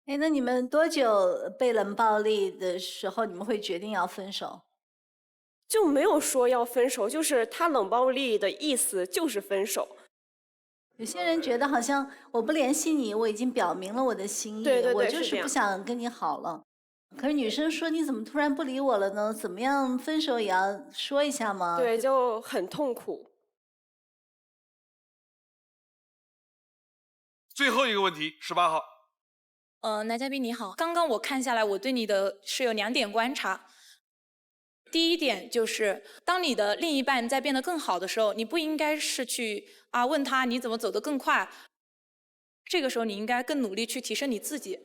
哎，那你们多久被冷暴力的时候，你们会决定要分手？就没有说要分手，就是他冷暴力的意思就是分手。有些人觉得好像我不联系你，我已经表明了我的心意，对，我就是不想跟你好了。可是女生说你怎么突然不理我了呢？怎么样分手也要说一下吗？对，就很痛苦。最后一个问题，18号。男嘉宾你好，刚刚我看下来，我对你的是有2点观察。第一点就是，当你的另一半在变得更好的时候，你不应该是去问他你怎么走得更快，这个时候你应该更努力去提升你自己。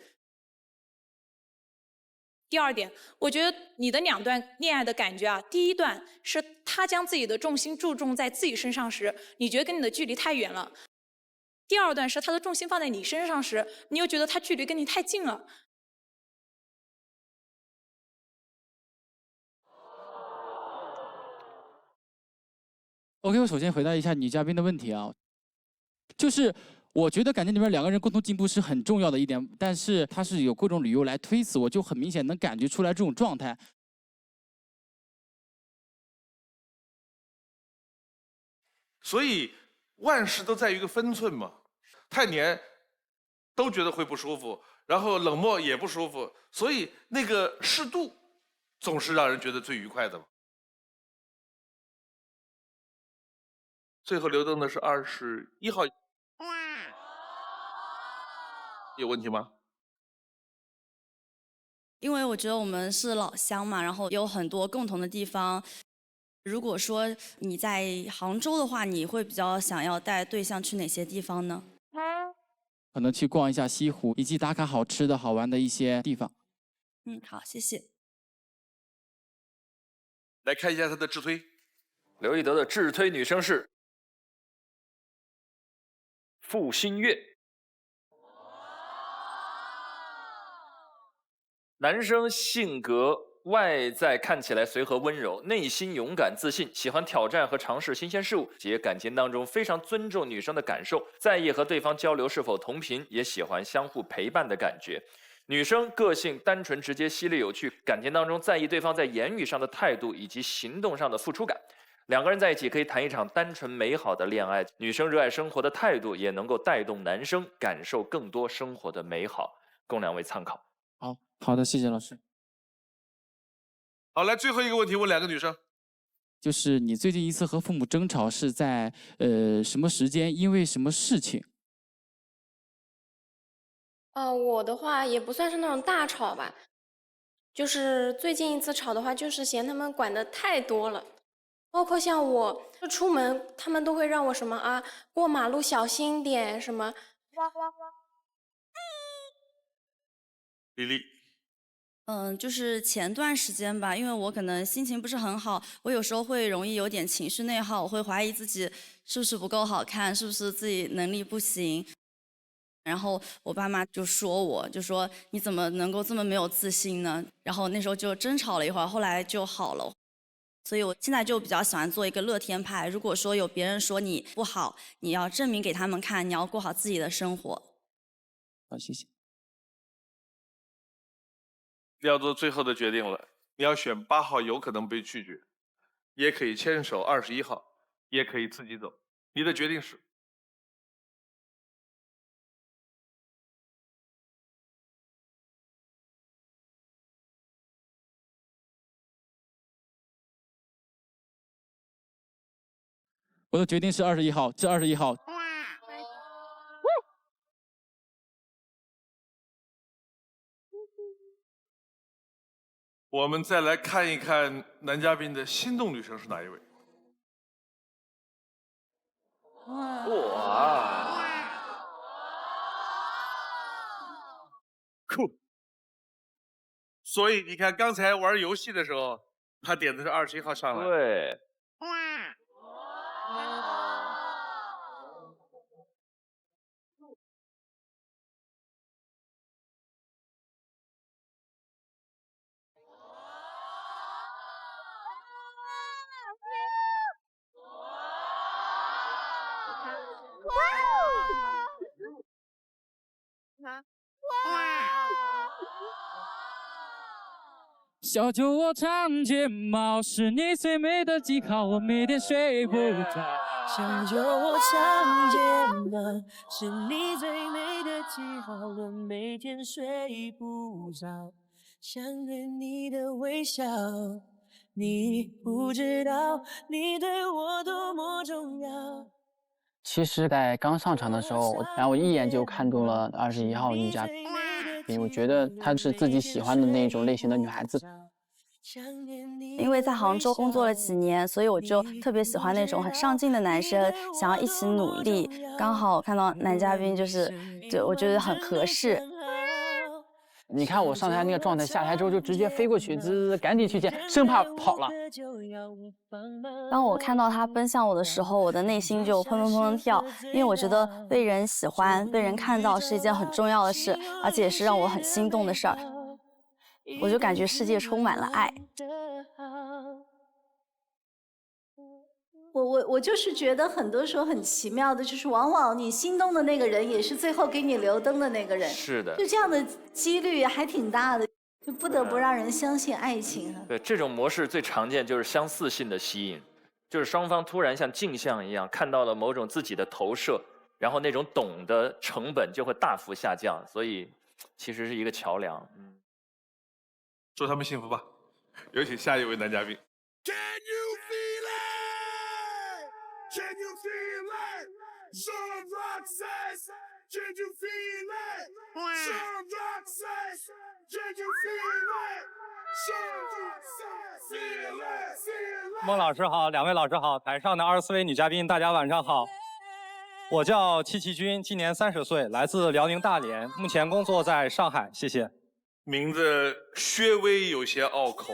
第二点，我觉得你的2段恋爱的感觉第一段是他将自己的重心注重在自己身上时，你觉得跟你的距离太远了。第二段是他的重心放在你身上时，你又觉得他距离跟你太近了。OK， 我首先回答一下女嘉宾的问题啊，就是我觉得感情里面2个人共同进步是很重要的一点，但是他是有各种理由来推辞，我就很明显能感觉出来这种状态。所以万事都在于一个分寸嘛，太黏都觉得会不舒服，然后冷漠也不舒服，所以那个适度总是让人觉得最愉快的嘛。最后留灯的是21号，有问题吗？因为我觉得我们是老乡嘛，然后有很多共同的地方。如果说你在杭州的话，你会比较想要带对象去哪些地方呢？可能去逛一下西湖，以及打卡好吃的好玩的一些地方。好，谢谢。来看一下他的自推。刘一德的自推女生是傅新月。男生性格外在看起来随和温柔，内心勇敢自信，喜欢挑战和尝试新鲜事物，且感情当中非常尊重女生的感受，在意和对方交流是否同频，也喜欢相互陪伴的感觉。女生个性单纯直接，犀利有趣，感情当中在意对方在言语上的态度以及行动上的付出感。2个人在一起可以谈一场单纯美好的恋爱。女生热爱生活的态度也能够带动男生感受更多生活的美好，供2位参考。好的，谢谢老师。好，来最后一个问题，问2个女生。就是你最近一次和父母争吵是在什么时间，因为什么事情？我的话也不算是那种大吵吧，就是最近一次吵的话，就是嫌他们管得太多了。包括像我就出门，他们都会让我什么啊，过马路小心点什么。丽丽。就是前段时间吧，因为我可能心情不是很好，我有时候会容易有点情绪内耗，我会怀疑自己是不是不够好看，是不是自己能力不行。然后我爸妈就说我，就说你怎么能够这么没有自信呢？然后那时候就争吵了一会儿，后来就好了。所以我现在就比较喜欢做一个乐天派。如果说有别人说你不好，你要证明给他们看，你要过好自己的生活。好，谢谢。你要做最后的决定了，你要选8号，有可能被拒绝，也可以牵手21号，也可以自己走。你的决定是？我的决定是21号，是21号。我们再来看一看男嘉宾的心动女生是哪一位？哇！酷！所以你看，刚才玩游戏的时候，他点的是21号上来。对。小酒窝长睫毛是你最美的记号，我每天睡不着。小酒窝长睫毛是你最美的记号，我每天睡不着。想念你的微笑，你不知道你对我多么重要。其实，在刚上场的时候，然后我一眼就看中了21号女嘉宾，我觉得她是自己喜欢的那种类型的女孩子。因为在杭州工作了几年，所以我就特别喜欢那种很上进的男生，想要一起努力。刚好看到男嘉宾，就我觉得很合适。你看我上台那个状态，下台之后就直接飞过去，赶紧去见，生怕跑了。当我看到他奔向我的时候，我的内心就砰砰砰跳，因为我觉得被人喜欢、被人看到是一件很重要的事，而且也是让我很心动的事儿。我就感觉世界充满了爱。我就是觉得很多时候很奇妙的，就是往往你心动的那个人，也是最后给你留灯的那个人。是的。就这样的几率还挺大的，就不得不让人相信爱情啊。对，这种模式最常见就是相似性的吸引，就是双方突然像镜像一样看到了某种自己的投射，然后那种懂的成本就会大幅下降，所以其实是一个桥梁。祝他们幸福吧。有请下一位男嘉宾。Can you feel it? Sean Rock says, can you feel it? Sean Rock says, can you feel it? Sean Rock says, feel it, feel it. 孟老师好，2位老师好，台上的24位女嘉宾，大家晚上好。我叫戚其军，今年30岁，来自辽宁大连，目前工作在上海，谢谢。名字稍微有些拗口。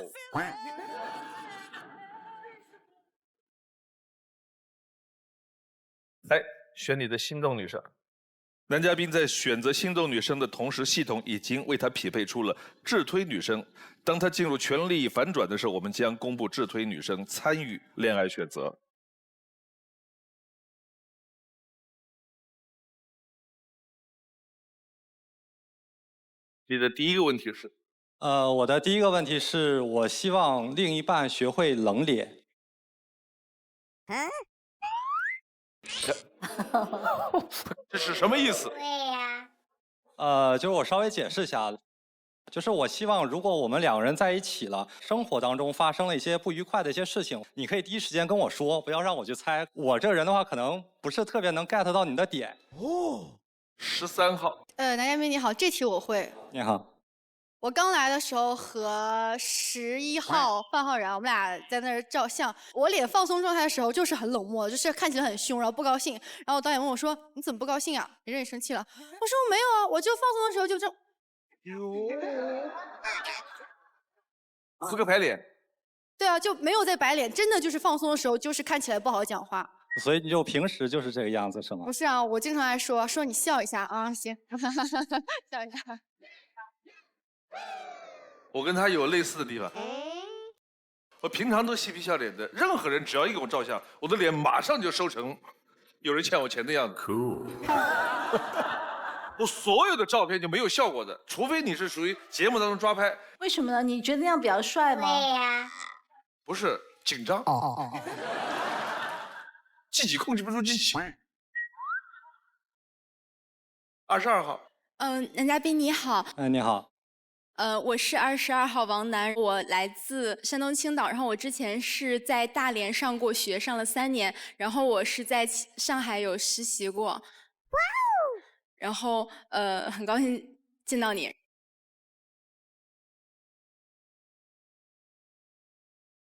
来选你的心动女生。男嘉宾在选择心动女生的同时，系统已经为他匹配出了智推女生。当他进入权力反转的时候，我们将公布智推女生参与恋爱选择。你的第一个问题是？我的第一个问题是我希望另一半学会冷脸。这是什么意思？对呀。就是我稍微解释一下，就是我希望如果我们2个人在一起了，生活当中发生了一些不愉快的一些事情，你可以第一时间跟我说，不要让我去猜。我这个人的话，可能不是特别能 get 到你的点。哦，13号。男嘉宾你好，这题我会。你好。我刚来的时候和11号范浩然，我们俩在那儿照相。我脸放松状态的时候就是很冷漠，就是看起来很凶，然后不高兴。然后导演问我说：“你怎么不高兴啊？别人也生气了。”我说：“我没有啊，我就放松的时候就这。”敷个白脸。对啊，就没有在摆脸，真的就是放松的时候就是看起来不好讲话。所以你就平时就是这个样子是吗？不是啊，我经常爱说你笑一下啊，行，笑一下。我跟他有类似的地方。我平常都嬉皮笑脸的，任何人只要一给我照相，我的脸马上就收成有人欠我钱的样子。Cool。我所有的照片就没有效果的，除非你是属于节目当中抓拍。为什么呢？你觉得那样比较帅吗？对呀。不是紧张。自己控制不住自己。22号。男嘉宾你好。你好。我是22号王楠，我来自山东青岛，然后我之前是在大连上过学，上了3年，然后我是在上海有实习过。哇哦！然后很高兴见到你。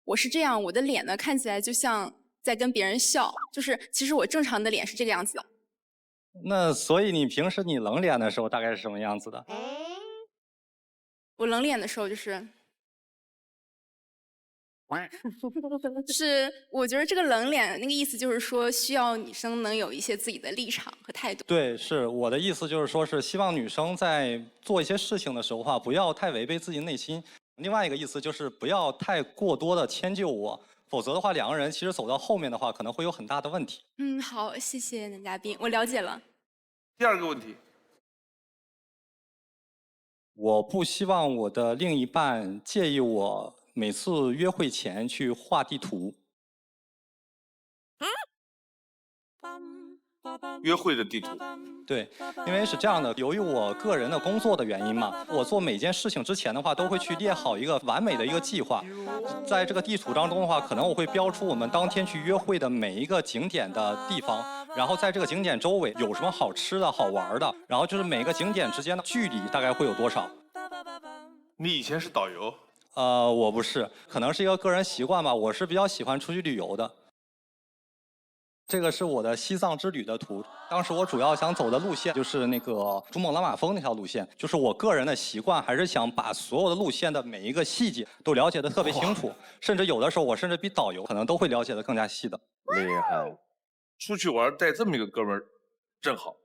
我是这样，我的脸呢看起来就像在跟别人笑，就是其实我正常的脸是这个样子的。那所以你平时你冷脸的时候大概是什么样子的？我冷脸的时候就是，我觉得这个冷脸那个意思就是说，需要女生能有一些自己的立场和态度。对，是我的意思就是说是希望女生在做一些事情的时候不要太违背自己内心。另外一个意思就是不要太过多的迁就我，否则的话2个人其实走到后面的话可能会有很大的问题。好，谢谢男嘉宾，我了解了。第2个问题。我不希望我的另一半介意我每次约会前去画地图。约会的地图。对，因为是这样的，由于我个人的工作的原因嘛，我做每件事情之前的话，都会去列好一个完美的一个计划。在这个地图当中的话，可能我会标出我们当天去约会的每一个景点的地方，然后在这个景点周围有什么好吃的好玩的，然后就是每个景点之间的距离大概会有多少。你以前是导游？我不是，可能是一个个人习惯吧，我是比较喜欢出去旅游的。这个是我的西藏之旅的图，当时我主要想走的路线就是那个珠穆朗玛峰那条路线，就是我个人的习惯还是想把所有的路线的每一个细节都了解得特别清楚，甚至有的时候我甚至比导游可能都会了解得更加细的。厉害，出去玩带这么一个哥们儿，正好。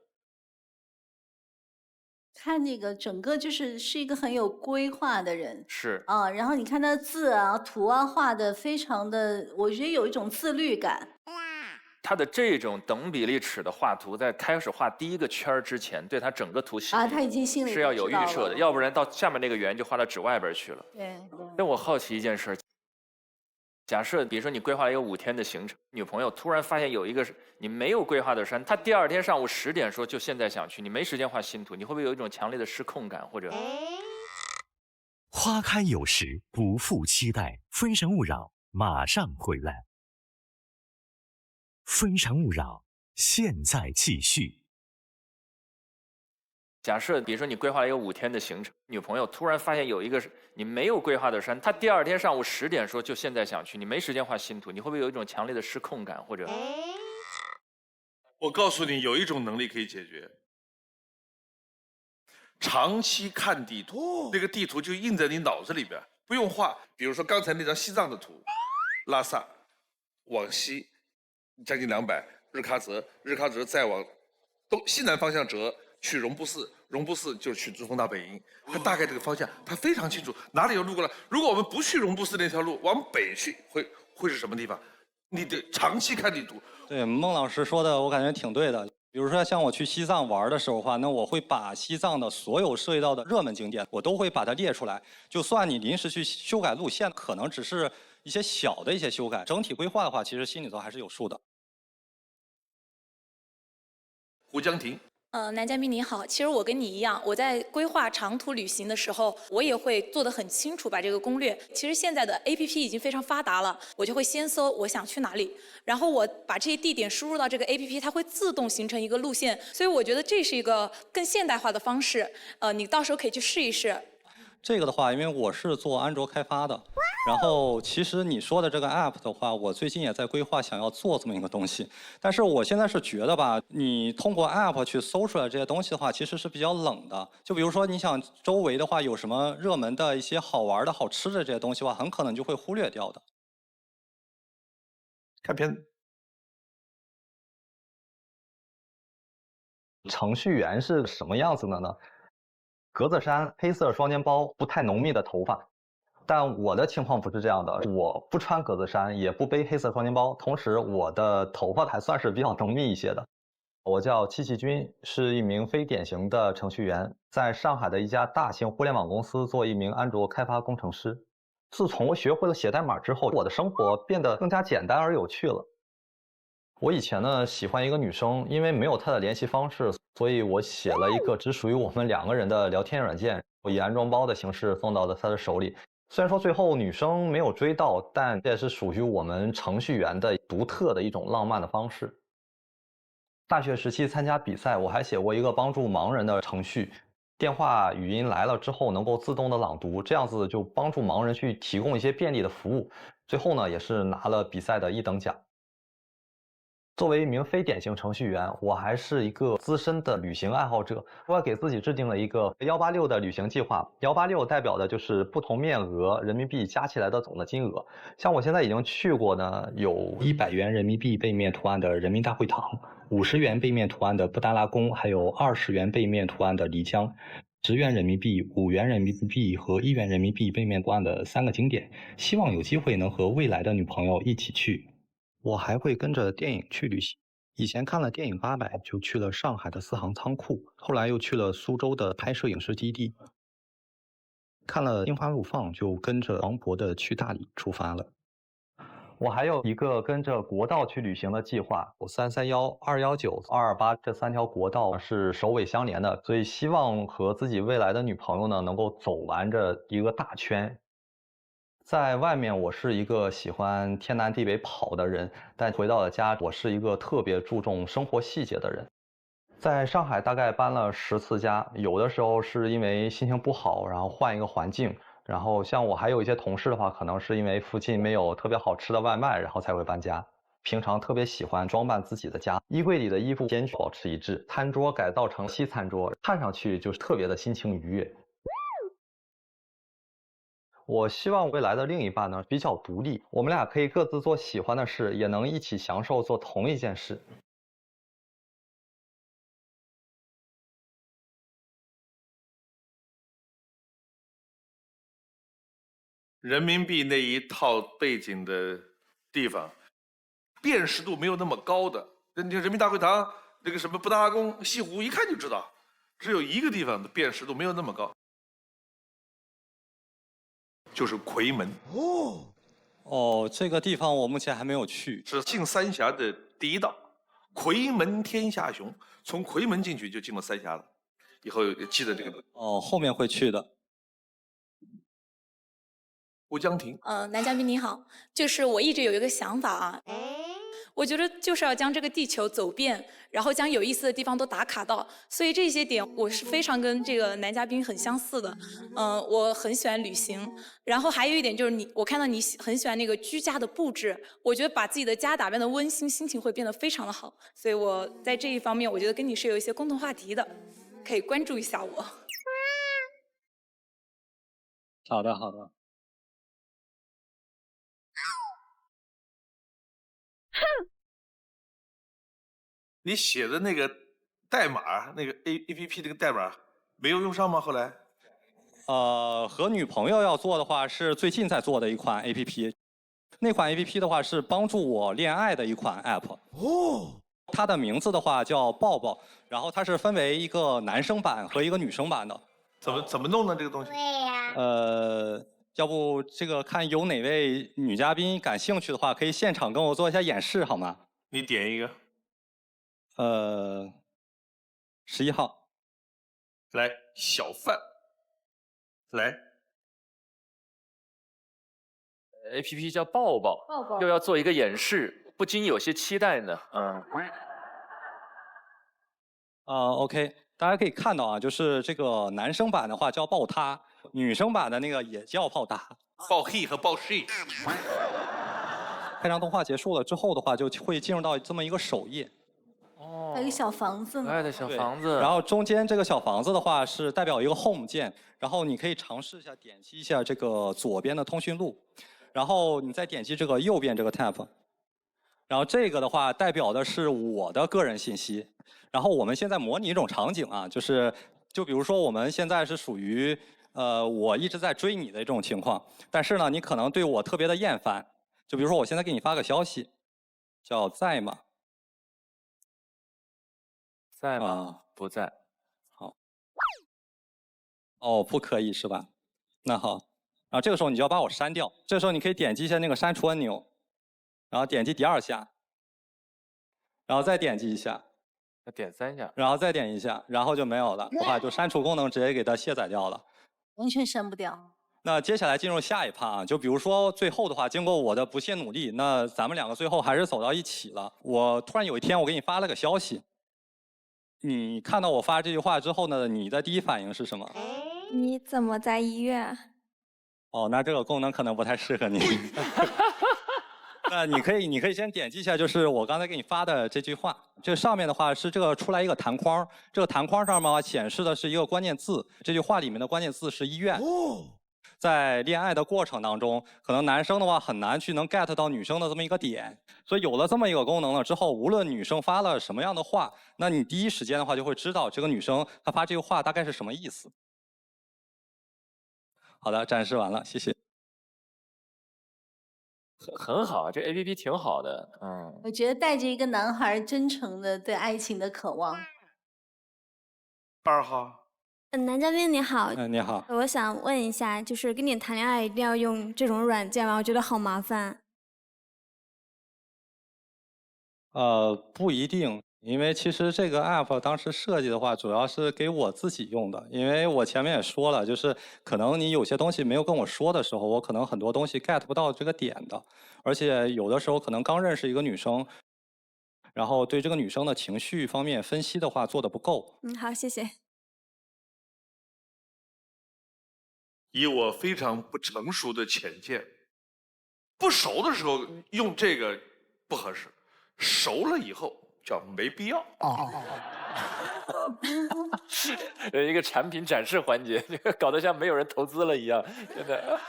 看那个整个是一个很有规划的人。是。然后你看他字啊、图啊画的非常的，我觉得有一种自律感。他的这种等比例尺的画图，在开始画第1个圈儿之前，对他整个图形他已经心里是要有预设的，要不然到下面那个圆就画到纸外边去了。对。但我好奇一件事，假设比如说你规划了一个5天的行程，女朋友突然发现有一个你没有规划的山，她第2天上午10点说就现在想去，你没时间画新图，你会不会有一种强烈的失控感？或者花开有时，不负期待，非诚勿扰，马上回来。非诚勿扰，现在继续。假设比如说你规划了一个5天的行程，女朋友突然发现有一个你没有规划的山，她第2天上午10点说就现在想去，你没时间画新图，你会不会有一种强烈的失控感？或者我告诉你，有一种能力可以解决。长期看地图，那个地图就印在你脑子里边，不用画。比如说刚才那张西藏的图，拉萨往西将近200，日喀则，日喀则再往西南方向折去绒布寺，绒布寺就去珠峰大本营。它大概这个方向，它非常清楚，哪里有路过来。如果我们不去绒布寺那条路，往北去，会是什么地方？你得长期看地图。对，孟老师说的我感觉挺对的。比如说像我去西藏玩的时候的话，那我会把西藏的所有涉及到的热门景点，我都会把它列出来。就算你临时去修改路线，可能只是一些小的一些修改，整体规划的话，其实心里头还是有数的。胡江婷。男嘉宾你好，其实我跟你一样，我在规划长途旅行的时候，我也会做得很清楚，把这个攻略。其实现在的 APP 已经非常发达了，我就会先搜我想去哪里，然后我把这些地点输入到这个 APP， 它会自动形成一个路线。所以我觉得这是一个更现代化的方式。你到时候可以去试一试。这个的话，因为我是做安卓开发的，然后其实你说的这个 app 的话，我最近也在规划想要做这么一个东西。但是我现在是觉得吧，你通过 app 去搜出来这些东西的话，其实是比较冷的。就比如说你想周围的话有什么热门的一些好玩的好吃的这些东西的话，很可能就会忽略掉的。看片子。程序员是什么样子的呢？格子衫、黑色双肩包、不太浓密的头发。但我的情况不是这样的，我不穿格子衫，也不背黑色双肩包，同时我的头发还算是比较浓密一些的。我叫戚继军，是一名非典型的程序员，在上海的一家大型互联网公司做一名安卓开发工程师。自从我学会了写代码之后，我的生活变得更加简单而有趣了。我以前呢喜欢一个女生，因为没有她的联系方式，所以我写了一个只属于我们2个人的聊天软件，我以安装包的形式送到了她的手里。虽然说最后女生没有追到，但这也是属于我们程序员的独特的一种浪漫的方式。大学时期参加比赛，我还写过一个帮助盲人的程序，电话语音来了之后能够自动的朗读，这样子就帮助盲人去提供一些便利的服务。最后呢，也是拿了比赛的1等奖。作为一名非典型程序员，我还是一个资深的旅行爱好者。我给自己制定了一个186的旅行计划，186代表的就是不同面额人民币加起来的总的金额。像我现在已经去过呢，有100元人民币背面图案的人民大会堂，50元背面图案的布达拉宫，还有20元背面图案的漓江，10元人民币、5元人民币和1元人民币背面图案的3个景点。希望有机会能和未来的女朋友一起去。我还会跟着电影去旅行，以前看了电影800就去了上海的4行仓库，后来又去了苏州的拍摄影视基地。看了樱花怒放就跟着王勃的去大理出发了。我还有一个跟着国道去旅行的计划，有331、219、228这3条国道是首尾相连的，所以希望和自己未来的女朋友呢能够走完这一个大圈。在外面我是一个喜欢天南地北跑的人，但回到了家，我是一个特别注重生活细节的人。在上海大概搬了10次家，有的时候是因为心情不好，然后换一个环境。然后像我还有一些同事的话，可能是因为附近没有特别好吃的外卖，然后才会搬家。平常特别喜欢装扮自己的家，衣柜里的衣服坚决保持一致，餐桌改造成西餐桌，看上去就是特别的心情愉悦。我希望未来的另一半呢比较独立，我们俩可以各自做喜欢的事，也能一起享受做同一件事。人民币那一套背景的地方，辨识度没有那么高的。你看人民大会堂那个什么布达拉宫、西湖，一看就知道，只有一个地方的辨识度没有那么高。就是夔门哦，这个地方我目前还没有去，是进三峡的第一道。夔门天下雄，从夔门进去就进了三峡了。以后记得这个。哦，后面会去的。乌江亭。男嘉宾你好，就是我一直有一个想法啊，我觉得就是要将这个地球走遍，然后将有意思的地方都打卡到，所以这些点我是非常跟这个男嘉宾很相似的。我很喜欢旅行，然后还有一点就是我看到你很喜欢那个居家的布置，我觉得把自己的家打扮得温馨，心情会变得非常的好，所以我在这一方面我觉得跟你是有一些共同话题的，可以关注一下我。好的，好的。你写的那个代码，那个 APP 那个代码没有用上吗？后来？和女朋友要做的话，是最近在做的一款 APP。那款 APP 的话是帮助我恋爱的一款 App。哦。它的名字的话叫抱抱，然后它是分为一个男生版和一个女生版的。怎么弄呢？这个东西？对呀。要不这个看有哪位女嘉宾感兴趣的话，可以现场跟我做一下演示好吗？你点一个。11号。来，小范。来。APP 叫抱抱，又要做一个演示，不禁有些期待呢。OK， 大家可以看到啊，就是这个男生版的话叫抱他，女生版的那个也叫爆打。爆 he 和爆 she。开场动画结束了之后的话，就会进入到这么一个首页。还有一个小房子呢。可爱的小房子。然后中间这个小房子的话是代表一个 home 键，然后你可以尝试一下点击一下这个左边的通讯录，然后你再点击这个右边这个 tab， 然后这个的话代表的是我的个人信息。然后我们现在模拟一种场景啊，就比如说我们现在是属于我一直在追你的这种情况，但是呢你可能对我特别的厌烦，就比如说我现在给你发个消息，叫在吗？在吗？不在。好。哦，不可以是吧？那好，然后这个时候你就要把我删掉。这个时候你可以点击一下那个删除按钮，然后点击第2下，然后再点击一下，要点3下，然后再点一下，然后就没有了，的话就删除功能直接给它卸载掉了，完全删不掉。那接下来进入下一趴啊，就比如说最后的话，经过我的不懈努力，那咱们2个最后还是走到一起了。我突然有一天我给你发了个消息。你看到我发这句话之后呢，你的第一反应是什么？你怎么在医院？哦，那这个功能可能不太适合你。那你可以先点击一下，就是我刚才给你发的这句话。这上面的话是这个出来一个弹框，这个弹框上面显示的是一个关键字，这句话里面的关键字是医院。在恋爱的过程当中，可能男生的话很难去能 get 到女生的这么一个点，所以有了这么一个功能了之后，无论女生发了什么样的话，那你第一时间的话就会知道这个女生她发这句话大概是什么意思。好的，展示完了，谢谢。很好，这 APP 挺好的，我觉得带着一个男孩真诚的对爱情的渴望。2号。男嘉宾你好，你好，我想问一下，就是跟你谈恋爱一定要用这种软件吗？我觉得好麻烦。不一定，因为其实这个 app 当时设计的话，主要是给我自己用的。因为我前面也说了，就是可能你有些东西没有跟我说的时候，我可能很多东西 get 不到这个点的。而且有的时候可能刚认识一个女生，然后对这个女生的情绪方面分析的话做得不够。好，谢谢。以我非常不成熟的浅见，不熟的时候用这个不合适，熟了以后叫没必要。一个产品展示环节，搞得像没有人投资了一样，真的。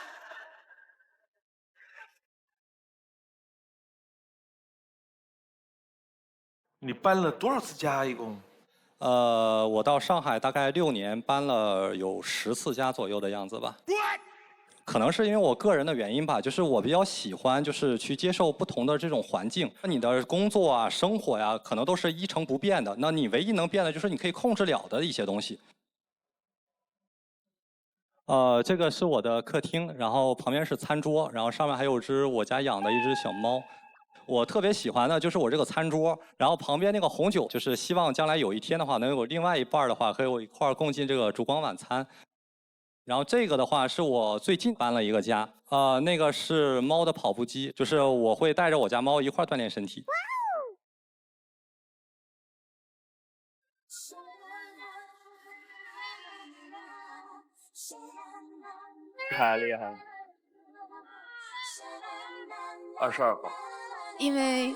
你搬了多少次家一共？我到上海大概6年，搬了有10次家左右的样子吧。可能是因为我个人的原因吧，就是我比较喜欢就是去接受不同的这种环境。你的工作啊、生活呀，可能都是一成不变的。那你唯一能变的就是你可以控制了的一些东西。这个是我的客厅，然后旁边是餐桌，然后上面还有只我家养的一只小猫。我特别喜欢的就是我这个餐桌，然后旁边那个红酒，就是希望将来有一天的话，能有另外一半的话和我一块儿共进这个烛光晚餐。然后这个的话是我最近搬了一个家，那个是猫的跑步机，就是我会带着我家猫一块儿锻炼身体。太厉害了！22号。因为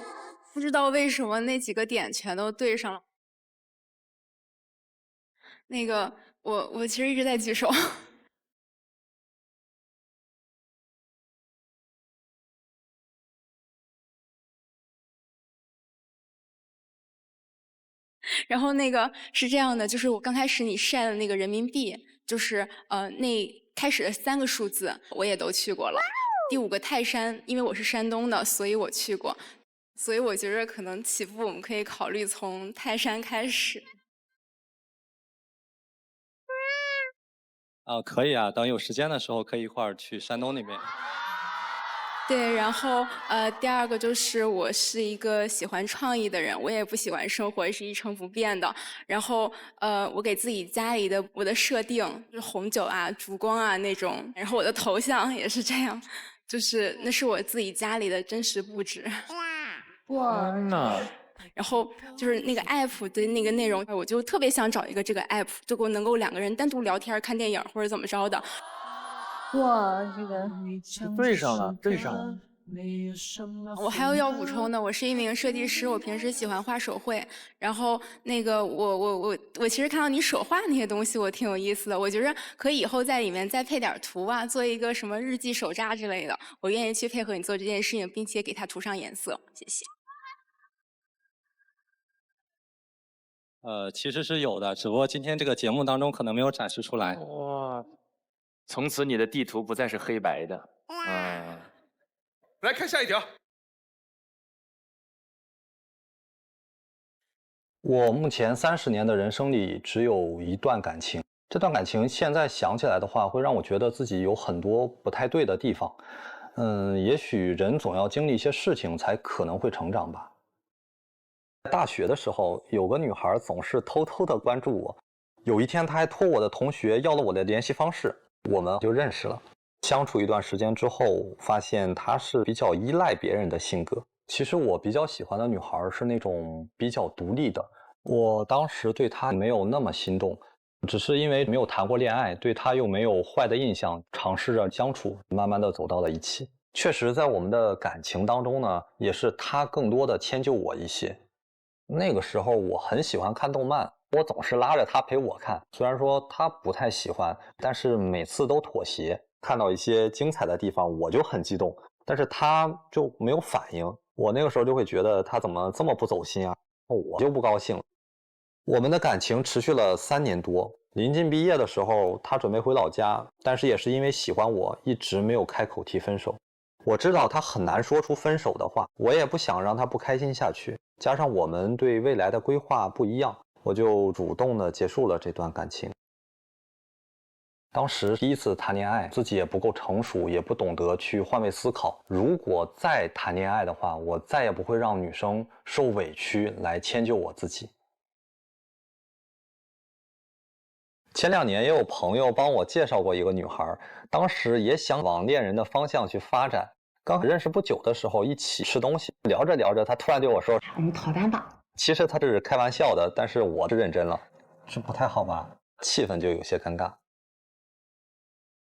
不知道为什么那几个点全都对上了。那个，我其实一直在举手。然后那个是这样的，就是我刚开始你晒的那个人民币，就是那开始的3个数字我也都去过了。第5个泰山，因为我是山东的，所以我去过。所以我觉得可能起步我们可以考虑从泰山开始。可以啊，等有时间的时候可以一块儿去山东那边。对，然后第2个就是我是一个喜欢创意的人，我也不喜欢生活是一成不变的。然后我给自己家里的我的设定就是红酒啊、烛光啊那种，然后我的头像也是这样，就是那是我自己家里的真实布置。哇，然后就是那个 app 的那个内容，我就特别想找一个这个 app，就能够两个人单独聊天、看电影或者怎么着的。哇，这个对上了，对上了。我还有要补充的，我是一名设计师，我平时喜欢画手绘，然后那个我其实看到你手画那些东西，我挺有意思的，我觉着可以以后在里面再配点图啊，做一个什么日记手札之类的，我愿意去配合你做这件事情，并且给它涂上颜色，谢谢。其实是有的，只不过今天这个节目当中可能没有展示出来。哇，从此你的地图不再是黑白的。来看下一条。我目前30年的人生里只有一段感情，这段感情现在想起来的话，会让我觉得自己有很多不太对的地方。也许人总要经历一些事情才可能会成长吧。大学的时候，有个女孩总是偷偷的关注我，有一天她还托我的同学要了我的联系方式，我们就认识了。相处一段时间之后，发现她是比较依赖别人的性格。其实我比较喜欢的女孩是那种比较独立的，我当时对她没有那么心动，只是因为没有谈过恋爱，对她又没有坏的印象，尝试着相处，慢慢的走到了一起。确实在我们的感情当中呢，也是她更多的迁就我一些。那个时候我很喜欢看动漫，我总是拉着她陪我看，虽然说她不太喜欢，但是每次都妥协。看到一些精彩的地方我就很激动，但是她就没有反应，我那个时候就会觉得她怎么这么不走心啊，我就不高兴。我们的感情持续了3年多，临近毕业的时候她准备回老家，但是也是因为喜欢我一直没有开口提分手。我知道她很难说出分手的话，我也不想让她不开心下去，加上我们对未来的规划不一样，我就主动的结束了这段感情。当时第一次谈恋爱，自己也不够成熟，也不懂得去换位思考。如果再谈恋爱的话，我再也不会让女生受委屈来迁就我自己。前2年也有朋友帮我介绍过一个女孩，当时也想往恋人的方向去发展。刚认识不久的时候，一起吃东西，聊着聊着，她突然对我说：“我们逃单吧。”其实她是开玩笑的，但是我是认真了，这不太好吧？气氛就有些尴尬。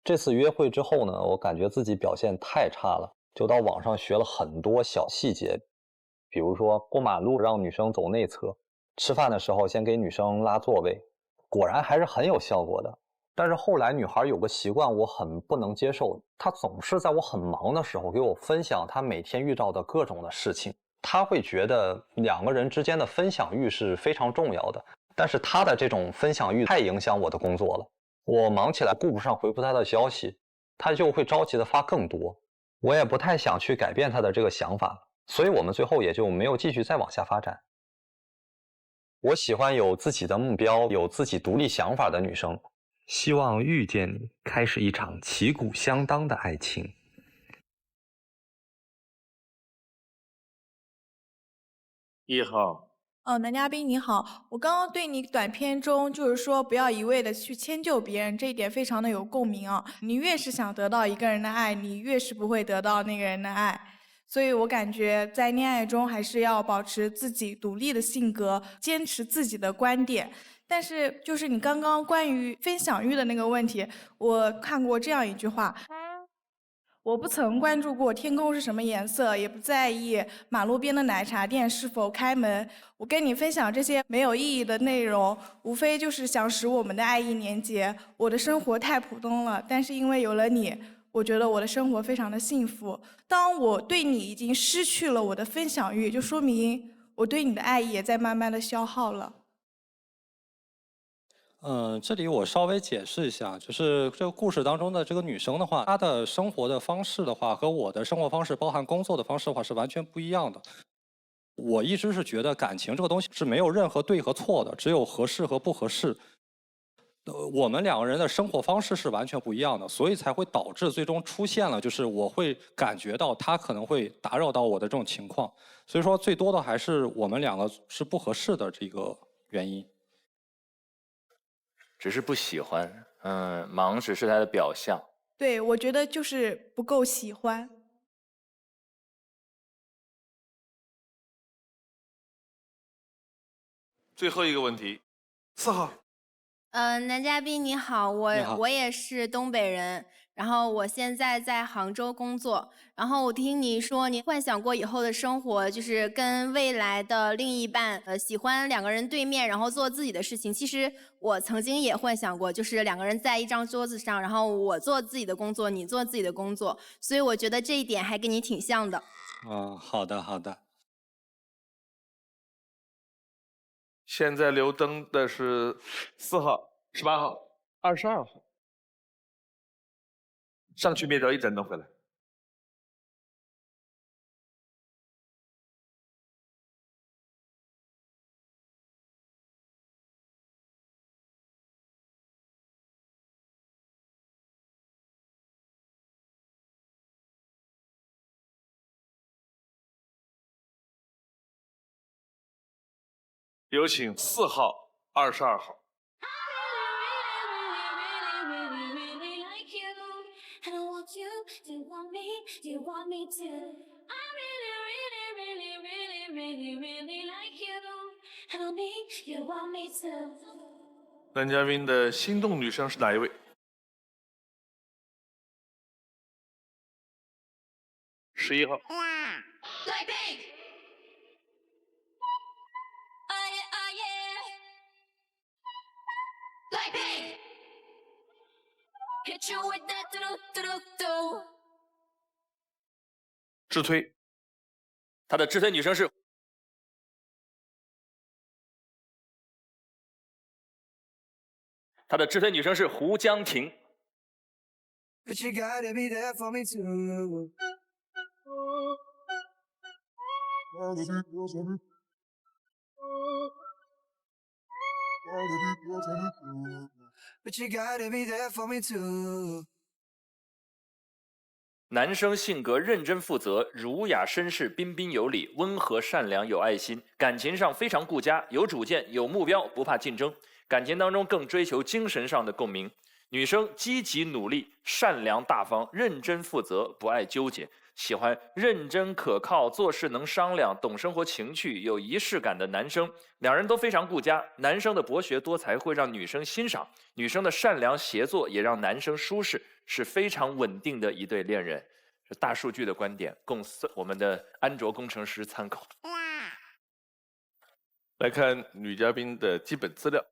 这次约会之后呢，我感觉自己表现太差了，就到网上学了很多小细节，比如说过马路让女生走内侧，吃饭的时候先给女生拉座位，果然还是很有效果的。但是后来女孩有个习惯我很不能接受，她总是在我很忙的时候给我分享她每天遇到的各种的事情。她会觉得2个人之间的分享欲是非常重要的，但是她的这种分享欲太影响我的工作了。我忙起来顾不上回复她的消息，她就会着急的发更多。我也不太想去改变她的这个想法，所以我们最后也就没有继续再往下发展。我喜欢有自己的目标、有自己独立想法的女生，希望遇见你，开始一场旗鼓相当的爱情。1号。男嘉宾你好，我刚刚对你短片中就是说不要一味的去迁就别人，这一点非常的有共鸣啊。你越是想得到一个人的爱，你越是不会得到那个人的爱。所以我感觉在恋爱中还是要保持自己独立的性格，坚持自己的观点。但是就是你刚刚关于分享欲的那个问题，我看过这样一句话。我不曾关注过天空是什么颜色，也不在意马路边的奶茶店是否开门。我跟你分享这些没有意义的内容，无非就是想使我们的爱意连结。我的生活太普通了，但是因为有了你，我觉得我的生活非常的幸福。当我对你已经失去了我的分享欲，就说明我对你的爱意也在慢慢的消耗了。这里我稍微解释一下，就是这个故事当中的这个女生的话，她的生活的方式的话，和我的生活方式，包含工作的方式的话，是完全不一样的。我一直是觉得感情这个东西是没有任何对和错的，只有合适和不合适。我们2个人的生活方式是完全不一样的，所以才会导致最终出现了，就是我会感觉到他可能会打扰到我的这种情况。所以说，最多的还是我们2个是不合适的这个原因。只是不喜欢，忙只是他的表象。对，我觉得就是不够喜欢。最后一个问题，4号。男嘉宾你好，你好我也是东北人，然后我现在在杭州工作，然后我听你说你幻想过以后的生活，就是跟未来的另一半，喜欢两个人对面，然后做自己的事情。其实我曾经也幻想过，就是两个人在一张桌子上，然后我做自己的工作，你做自己的工作，所以我觉得这一点还跟你挺像的。好的好的。现在留灯的是4号、18号、22号。上去灭掉，一盏灯回来。有请4号、22号。男嘉宾的心动女生是哪一位？11号。智推，他的智推女生是胡江婷。男生性格认真负责，儒雅绅士，彬彬有礼，温和善良，有爱心，感情上非常顾家，有主见，有目标，不怕竞争，感情当中更追求精神上的共鸣。女生积极努力，善良大方，认真负责，不爱纠结，喜欢认真可靠，做事能商量，懂生活情趣，有仪式感的男生。两人都非常顾家，男生的博学多才会让女生欣赏，女生的善良协作也让男生舒适，是非常稳定的一对恋人。是大数据的观点，供我们的安卓工程师参考。来看女嘉宾的基本资料：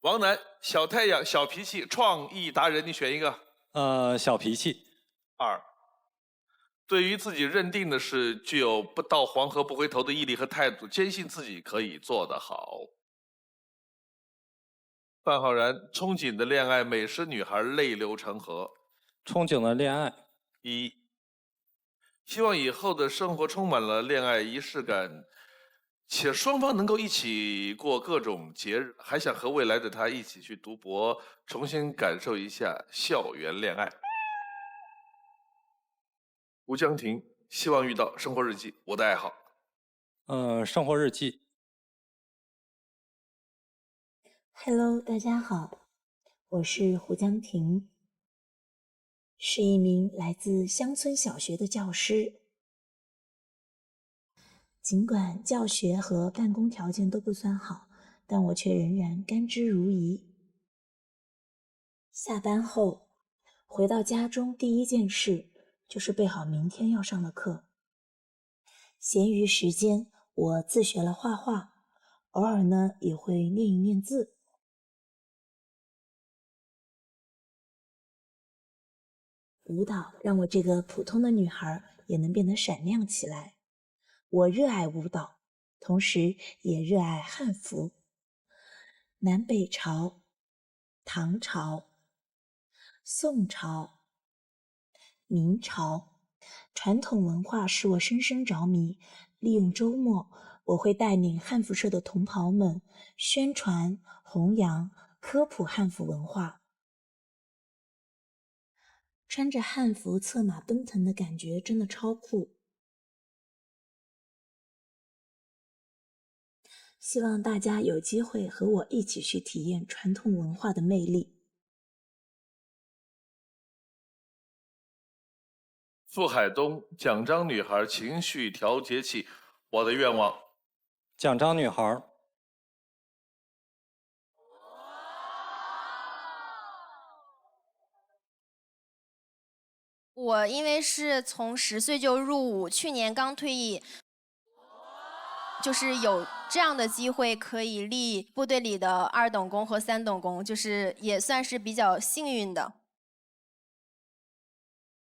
王楠，小太阳，小脾气，创意达人，你选一个。小脾气。2，对于自己认定的事，具有不到黄河不回头的毅力和态度，坚信自己可以做得好。范浩然，憧憬的恋爱，美食女孩，泪流成河。憧憬的恋爱。1，希望以后的生活充满了恋爱仪式感，且双方能够一起过各种节日，还想和未来的他一起去读博，重新感受一下校园恋爱。吴江婷，希望遇到生活日记，我的爱好。生活日记。Hello， 大家好，我是胡江婷，是一名来自乡村小学的教师。尽管教学和办公条件都不算好，但我却仍然甘之如饴。下班后，回到家中第一件事就是备好明天要上的课。闲余时间，我自学了画画，偶尔呢也会念一念字。舞蹈让我这个普通的女孩也能变得闪亮起来。我热爱舞蹈，同时也热爱汉服。南北朝、唐朝、宋朝、明朝，传统文化使我深深着迷。利用周末，我会带领汉服社的同袍们宣传、弘扬、科普汉服文化。穿着汉服策马奔腾的感觉真的超酷。希望大家有机会和我一起去体验传统文化的魅力。傅海东，奖章女孩，情绪调节器，我的愿望。奖章女孩。我因为是从10岁就入伍，去年刚退役，就是有这样的机会可以立部队里的2等功和3等功，就是也算是比较幸运的。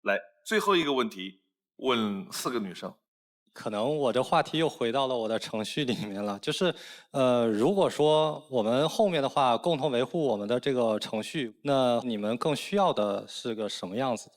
来，最后一个问题，问4个女生。可能我这话题又回到了我的程序里面了，就是如果说我们后面的话共同维护我们的这个程序，那你们更需要的是个什么样子的？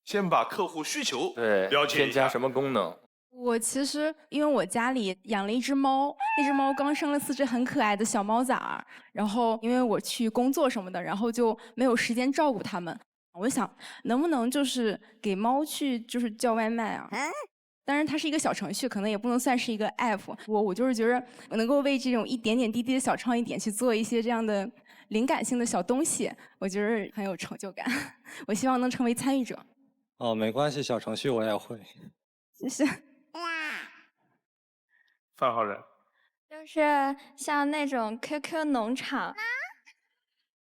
先把客户需求对了解一下。添加什么功能？我其实因为我家里养了一只猫，那只猫刚生了4只很可爱的小猫崽儿，然后因为我去工作什么的，然后就没有时间照顾它们。我想能不能就是给猫去就是叫外卖啊？当然它是一个小程序，可能也不能算是一个 app。我就是觉得我能够为这种一点点滴滴的小创意点去做一些这样的灵感性的小东西，我觉得很有成就感。我希望能成为参与者。哦，没关系，小程序我也会。谢谢。范浩然。就是像那种 QQ 农场，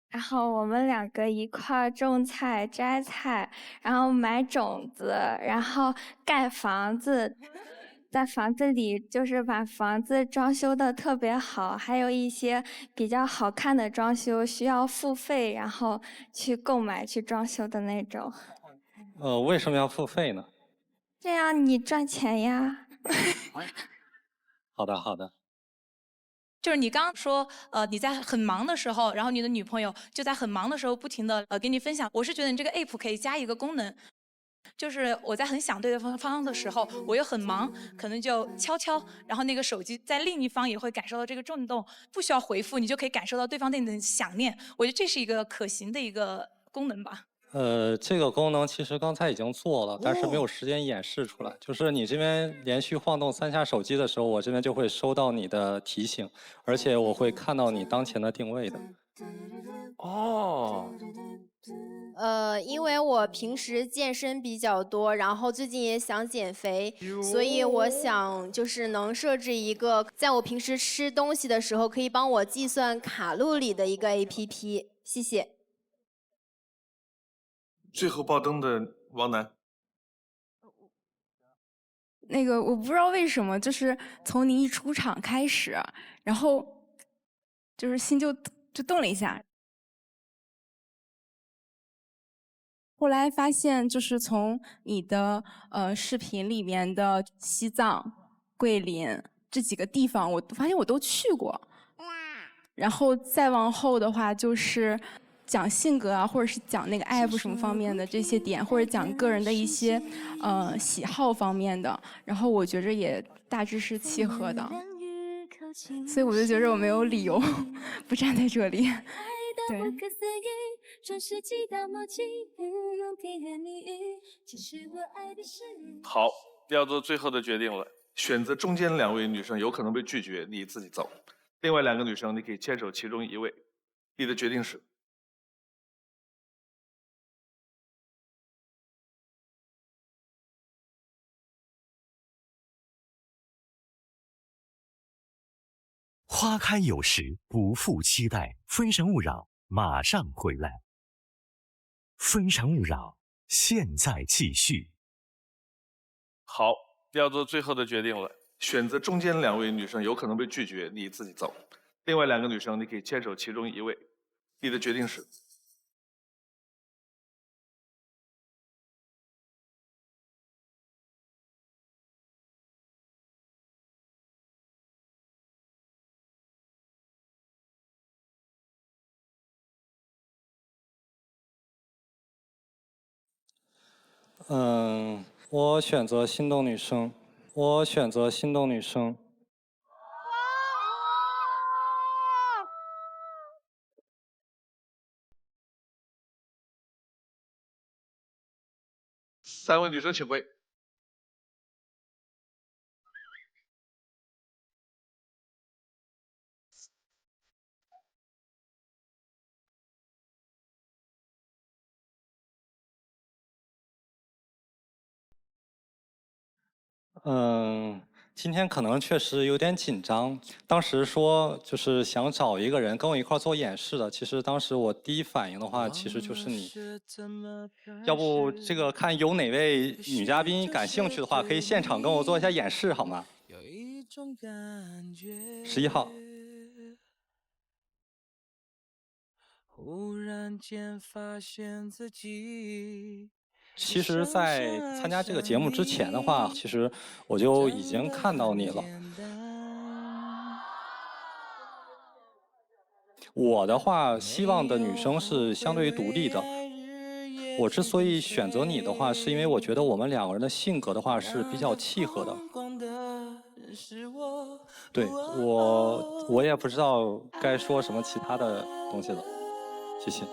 然后我们2个一块儿种菜、摘菜，然后买种子，然后盖房子，在房子里就是把房子装修的特别好，还有一些比较好看的装修需要付费，然后去购买去装修的那种。为什么要付费呢？这样你赚钱呀。好的，好的。就是你刚刚说，你在很忙的时候，然后你的女朋友就在很忙的时候不停的给你分享。我是觉得你这个 app 可以加一个功能，就是我在很想对方的时候，我又很忙，可能就悄悄，然后那个手机在另一方也会感受到这个震动，不需要回复，你就可以感受到对方对你的想念。我觉得这是一个可行的一个功能吧。这个功能其实刚才已经做了，但是没有时间演示出来。就是你这边连续晃动3下手机的时候，我这边就会收到你的提醒，而且我会看到你当前的定位的。哦。因为我平时健身比较多，然后最近也想减肥，所以我想就是能设置一个在我平时吃东西的时候可以帮我计算卡路里的一个 APP。谢谢。最后爆灯的王楠。那个我不知道为什么，就是从你一出场开始，然后就是心就动了一下。后来发现，就是从你的视频里面的西藏、桂林这几个地方，我发现我都去过。然后再往后的话，就是讲性格啊，或者是讲那个 app 什么方面的这些点，或者讲个人的一些喜好方面的，然后我觉着也大致是契合的，所以我就觉着我没有理由不站在这里。对。好，要做最后的决定了，选择中间2位女生有可能被拒绝，你自己走。另外2个女生，你可以牵手其中1位，你的决定是？花开有时，不负期待。非诚勿扰，马上回来。非诚勿扰，现在继续。好，要做最后的决定了，选择中间2位女生有可能被拒绝，你自己走。另外2个女生，你可以牵手其中1位，你的决定是？我选择心动女生。我选择心动女生。3位女生请回。今天可能确实有点紧张。当时说就是想找一个人跟我一块做演示的，其实当时我第一反应的话，其实就是你。要不这个看有哪位女嘉宾感兴趣的话，可以现场跟我做一下演示好吗？11号。忽然间发现自己。其实，在参加这个节目之前的话，其实我就已经看到你了。我的话，希望的女生是相对于独立的。我之所以选择你的话，是因为我觉得我们两个人的性格的话是比较契合的。对，我也不知道该说什么其他的东西了。谢谢。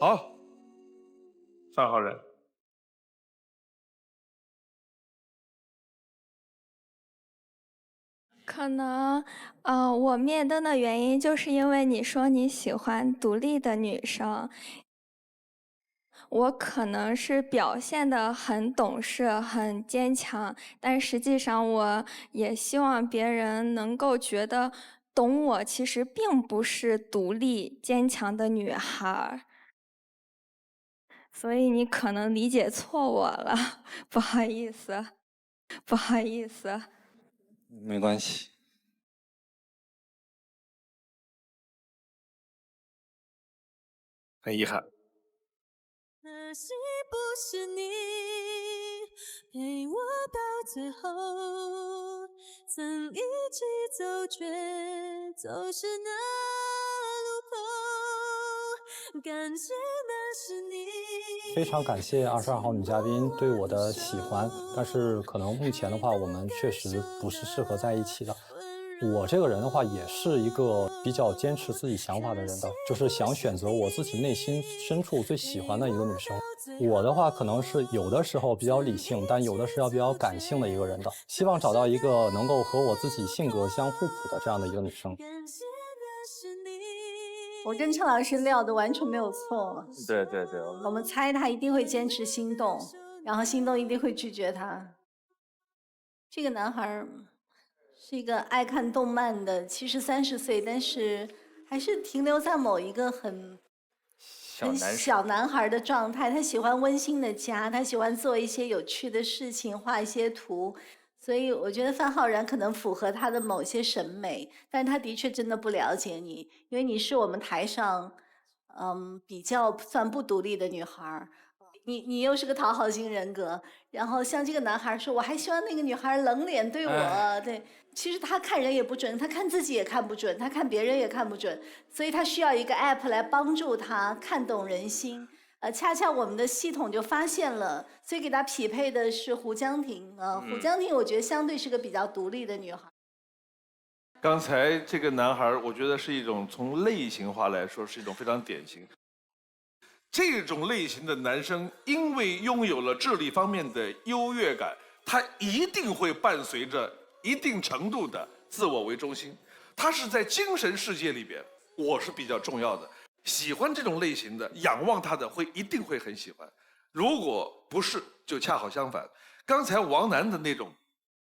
好，3号人。可能，我灭灯的原因就是因为你说你喜欢独立的女生，我可能是表现得很懂事、很坚强，但实际上我也希望别人能够觉得懂我其实并不是独立坚强的女孩。所以你可能理解错我了，不好意思，不好意思。没关系。很遗憾。可惜不是你陪我到最后，曾一起走却走失那路口，感谢那是你。非常感谢22号女嘉宾对我的喜欢，但是可能目前的话，我们确实不是适合在一起的。我这个人的话，也是一个比较坚持自己想法的人的，就是想选择我自己内心深处最喜欢的一个女生。我的话可能是有的时候比较理性，但有的时候比较感性的一个人的，希望找到一个能够和我自己性格相互补的这样的一个女生。我跟陈老师料的完全没有错。对对对，我们猜他一定会坚持心动，然后心动一定会拒绝他。这个男孩是一个爱看动漫的，其实30岁，但是还是停留在某一个很小男孩的状态。他喜欢温馨的家，他喜欢做一些有趣的事情，画一些图。所以我觉得范浩然可能符合他的某些审美，但是他的确真的不了解你，因为你是我们台上，比较算不独立的女孩。你又是个讨好型人格，然后像这个男孩说，我还希望那个女孩冷脸对我，对，其实他看人也不准，他看自己也看不准，他看别人也看不准，所以他需要一个 app 来帮助他看懂人心。恰恰我们的系统就发现了，所以给他匹配的是胡江婷。胡江婷我觉得相对是个比较独立的女孩。刚才这个男孩，我觉得是一种从类型化来说是一种非常典型。这种类型的男生，因为拥有了智力方面的优越感，他一定会伴随着一定程度的自我为中心。他是在精神世界里边，我是比较重要的。喜欢这种类型的，仰望他的一定会很喜欢。如果不是，就恰好相反。刚才王楠的那种